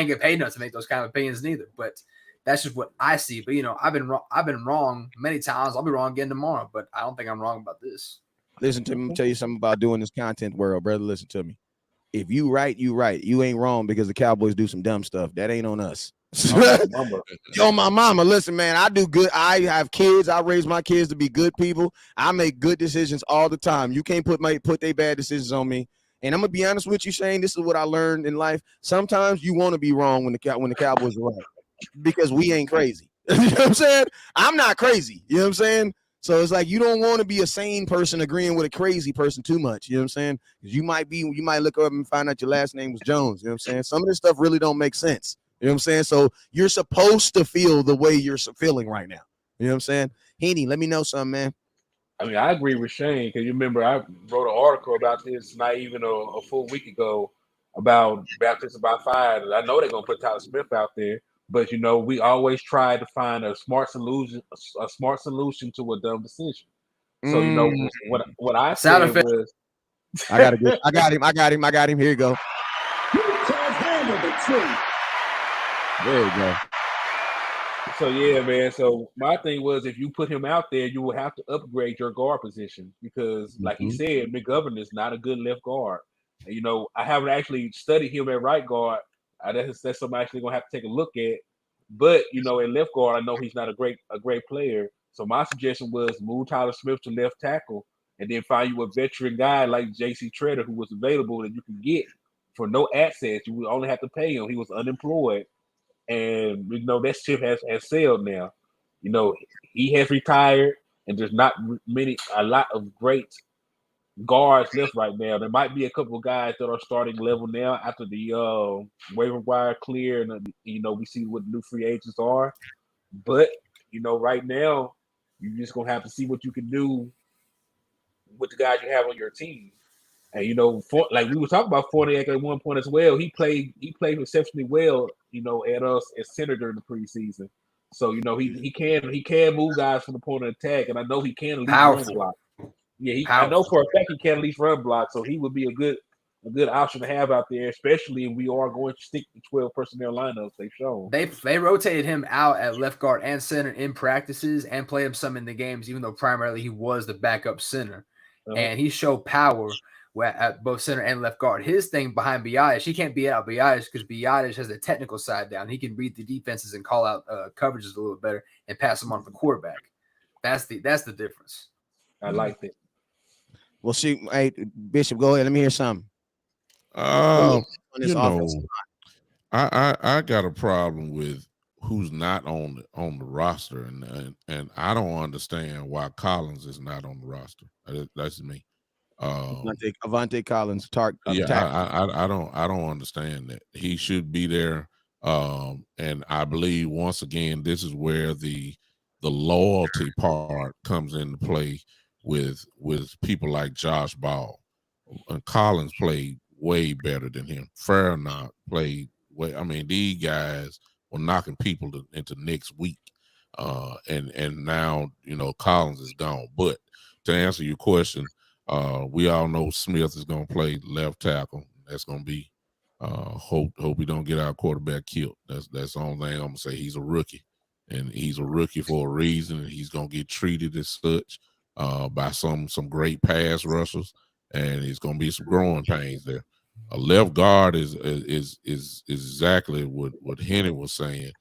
get paid enough to make those kind of opinions neither. But that's just what I see. But I've been wrong many times. I'll be wrong again tomorrow. But I don't think I'm wrong about this. Listen to me. Let me tell you something about doing this content world, brother. Listen to me. If you right, you right. You ain't wrong because the Cowboys do some dumb stuff. That ain't on us. Yo, my mama, listen, man, I do good. I have kids. I raise my kids to be good people. I make good decisions all the time. You can't put their bad decisions on me. And I'm gonna be honest with you, Shane. This is what I learned in life. Sometimes you want to be wrong when the Cowboys are right, because we ain't crazy. You know what I'm saying? I'm not crazy. You know what I'm saying? So it's like you don't want to be a sane person agreeing with a crazy person too much. You know what I'm saying? You might look up and find out your last name was Jones. You know what I'm saying? Some of this stuff really don't make sense. You know what I'm saying? So you're supposed to feel the way you're feeling right now. You know what I'm saying? Heaney, let me know something, man. I mean, I agree with Shane, because you remember I wrote an article about this not even a full week ago about Baptist by 5. I know they're gonna put Tyler Smith out there, but we always try to find a smart solution to a dumb decision. So what I said was, I got him. Here you go. There you go. So yeah, man. So my thing was, if you put him out there, you will have to upgrade your guard position, because, like he said, McGovern is not a good left guard. And, I haven't actually studied him at right guard. That's something I'm actually gonna have to take a look at. But at left guard, I know he's not a great player. So my suggestion was move Tyler Smith to left tackle, and then find you a veteran guy like J.C. Treader, who was available that you can get for no assets. You would only have to pay him. He was unemployed. And that ship has sailed now. You know, he has retired, and there's not a lot of great guards left right now. There might be a couple of guys that are starting level now after the waiver wire clear, and we see what the new free agents are. But right now, you're just gonna have to see what you can do with the guys you have on your team. And like we were talking about Fournier at one point as well. He played exceptionally well, at us as center during the preseason. So he can move guys from the point of attack, and I know he can at least run block. Yeah, I know for a fact he can at least run block. So he would be a good option to have out there, especially if we are going to stick to 12 personnel lineups they've shown. They rotated him out at left guard and center in practices and played him some in the games, even though primarily he was the backup center. And he showed power at both center and left guard. His thing behind Biadic, he can't beat out Biadic because Biadic has the technical side down. He can read the defenses and call out coverages a little better and pass them on to the quarterback. That's the difference. I like it. Well, see, hey, Bishop, go ahead. Let me hear something. I got a problem with who's not on the roster, and I don't understand why Collins is not on the roster. That's me. Avante Collins, I don't understand that. He should be there. And I believe once again, this is where the loyalty part comes into play with people like Josh Ball. And Collins played way better than him. Farrakhan played way. I mean, these guys were knocking people into next week. And now, Collins is gone. But to answer your question, we all know Smith is going to play left tackle. That's going to be hope we don't get our quarterback killed. That's the only thing I'm going to say. He's a rookie, and he's a rookie for a reason, and he's going to get treated as such by some great pass rushers, and it's going to be some growing pains there. A left guard is exactly what Henry was saying,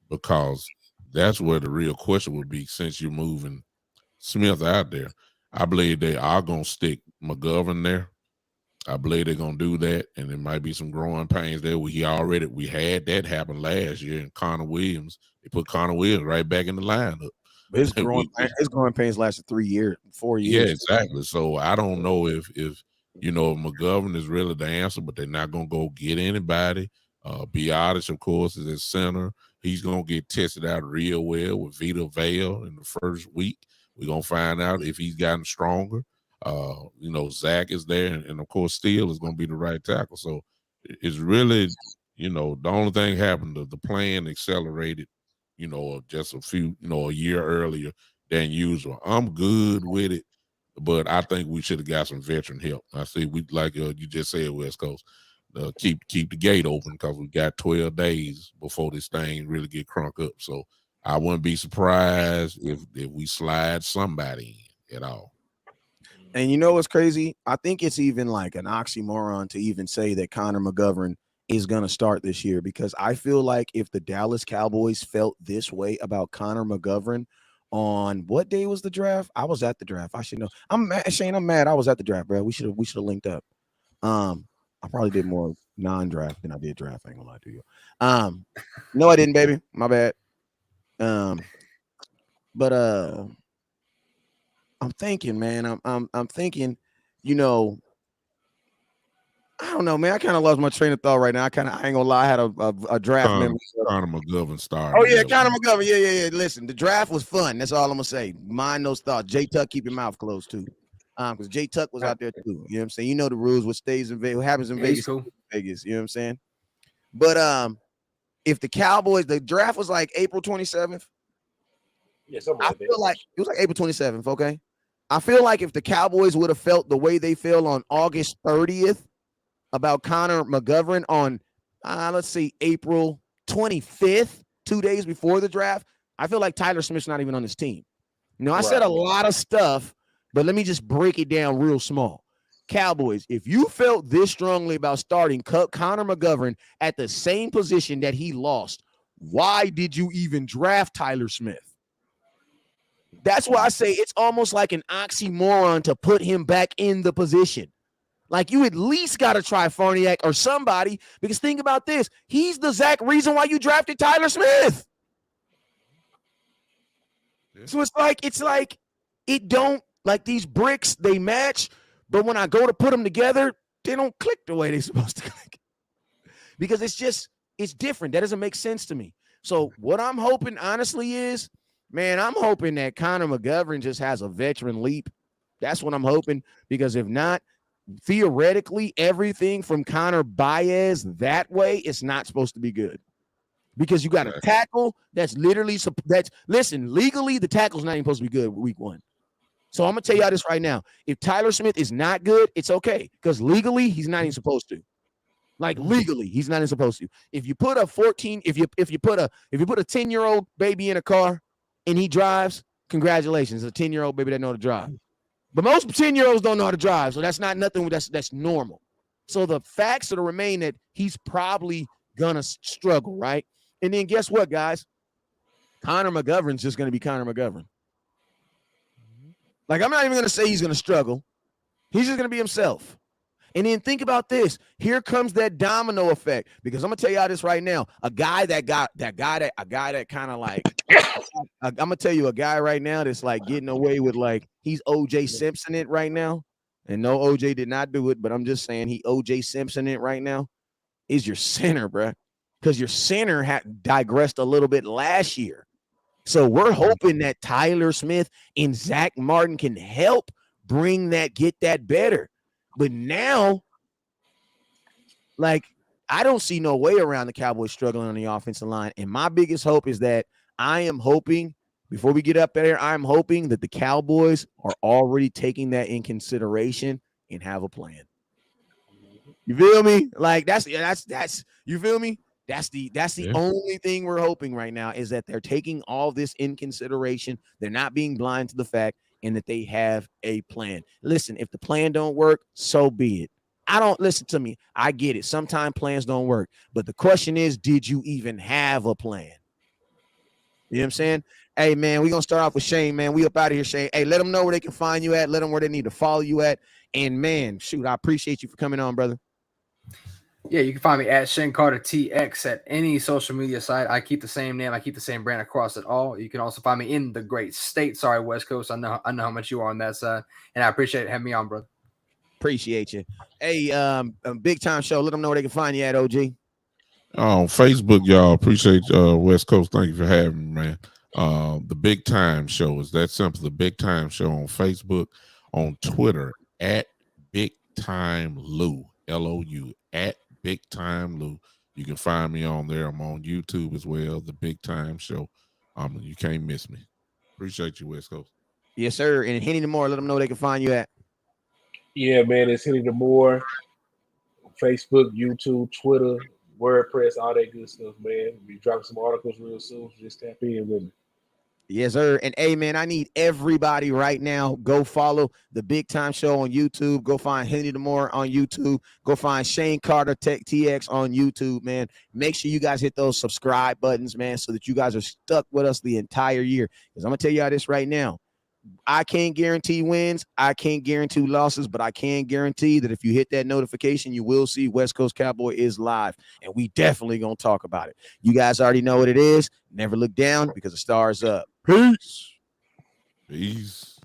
because that's where the real question would be. Since you're moving Smith out there, I believe they are going to stick McGovern there. I believe they're going to do that, and there might be some growing pains there. We had that happen last year in Connor Williams. They put Connor Williams right back in the lineup. His growing pains lasted 4 years. Yeah, exactly. So I don't know if McGovern is really the answer, but they're not going to go get anybody. Biadic, of course, is at center. He's going to get tested out real well with Vita Vale in the first week. We're going to find out if he's gotten stronger. Zach is there, and of course, Steele is going to be the right tackle. So it's really, the only thing happened, the plan accelerated, just a year earlier than usual. I'm good with it, but I think we should have got some veteran help. I see you just said, West Coast, keep the gate open because we got 12 days before this thing really get crunk up. So I wouldn't be surprised if we slide somebody in at all. And you know what's crazy? I think it's even like an oxymoron to even say that Conor McGovern is going to start this year, because I feel like if the Dallas Cowboys felt this way about Conor McGovern on what day was the draft? I was at the draft. I should know. I'm mad, Shane. I'm mad. I was at the draft, bro. We should have linked up. I probably did more non-draft than I did draft. I ain't gonna lie to you. No, I didn't, baby. My bad. But I'm thinking, man. I'm thinking, I don't know, man. I kind of lost my train of thought right now. I ain't gonna lie. I had a draft memory. Conor McGovern started. Oh yeah, Conor McGovern. Yeah. Listen, the draft was fun. That's all I'm gonna say. Mind those thoughts. J Tuck, keep your mouth closed too, because J Tuck was out there too. You know what I'm saying? You know the rules. What stays in Vegas, what happens in Vegas, cool. Vegas. You know what I'm saying? But if the Cowboys, the draft was like April 27th. Yeah, something I feel like it was like April 27th. Okay, I feel like if the Cowboys would have felt the way they feel on August 30th about Conor McGovern on, let's see, April 25th, 2 days before the draft, I feel like Tyler Smith's not even on his team. I said a lot of stuff, but let me just break it down real small. Cowboys, if you felt this strongly about starting Conor McGovern at the same position that he lost, why did you even draft Tyler Smith? That's why I say it's almost like an oxymoron to put him back in the position. Like, you at least got to try Farniak or somebody, because think about this. He's the exact reason why you drafted Tyler Smith. So it's like it don't like these bricks, they match, but when I go to put them together, they don't click the way they're supposed to click. Because it's different. That doesn't make sense to me. So what I'm hoping, honestly, is, man, I'm hoping that Conor McGovern just has a veteran leap. That's what I'm hoping. Because if not, theoretically, everything from Conor Baez that way is not supposed to be good. Because you got a tackle that's literally legally, the tackle's not even supposed to be good week 1. So I'm gonna tell y'all this right now. If Tyler Smith is not good, it's okay. Because legally, he's not even supposed to. Like legally, he's not even supposed to. If you put a 10-year-old baby in a car and he drives, congratulations, a 10-year-old baby that know how to drive. But most 10-year-olds don't know how to drive, so that's not nothing that's normal. So the facts of the remain that he's probably gonna struggle, right? And then guess what, guys? Conor McGovern's just gonna be Conor McGovern. Like, I'm not even gonna say he's gonna struggle. He's just gonna be himself. And then think about this. Here comes that domino effect. Because I'm gonna tell y'all this right now. A guy that kind of like, I'm gonna tell you a guy right now that's like getting away with, like, he's OJ Simpson it right now. And no, OJ did not do it, but I'm just saying he OJ Simpson it right now. Is your center, bro. Because your center had digressed a little bit last year. So we're hoping that Tyler Smith and Zach Martin can help get that better. But now, like, I don't see no way around the Cowboys struggling on the offensive line. And my biggest hope is that I am hoping, before we get up there, I'm hoping that the Cowboys are already taking that in consideration and have a plan. You feel me? Like, that's you feel me? That's the only thing we're hoping right now, is that they're taking all this in consideration. They're not being blind to the fact, and that they have a plan. Listen, if the plan don't work, so be it. Listen to me. I get it. Sometimes plans don't work. But the question is, did you even have a plan? You know what I'm saying? Hey, man, we're going to start off with Shane, man. We up out of here, Shane. Hey, let them know where they can find you at. Let them where they need to follow you at. And, man, shoot, I appreciate you for coming on, brother. Yeah, you can find me at Shane Carter TX at any social media site. I keep the same name. I keep the same brand across it all. You can also find me in the great state. Sorry, West Coast. I know how much you are on that side, and I appreciate having me on, brother. Appreciate you. Hey, a Big Time Show. Let them know where they can find you at, OG. On Facebook, y'all. Appreciate West Coast. Thank you for having me, man. The Big Time Show is that simple. The Big Time Show on Facebook, on Twitter at Big Time Lou, LOU, at Big Time Lou. You can find me on there. I'm on YouTube as well. The Big Time Show. You can't miss me. Appreciate you, West Coast. Yes, sir. And Henny the Moore, let them know where they can find you at. Yeah, man, it's Henny the Moore. Facebook, YouTube, Twitter, WordPress, all that good stuff, man. We'll be dropping some articles real soon. So just tap in with me. Yes, sir. And hey, man, I need everybody right now. Go follow the Big Time Show on YouTube. Go find Henny the Moore on YouTube. Go find Shane Carter Tech TX on YouTube, man. Make sure you guys hit those subscribe buttons, man, so that you guys are stuck with us the entire year. Because I'm going to tell y'all this right now. I can't guarantee wins. I can't guarantee losses, but I can guarantee that if you hit that notification, you will see West Coast Cowboy is live, and we definitely going to talk about it. You guys already know what it is. Never look down because the star's up. Peace. Peace.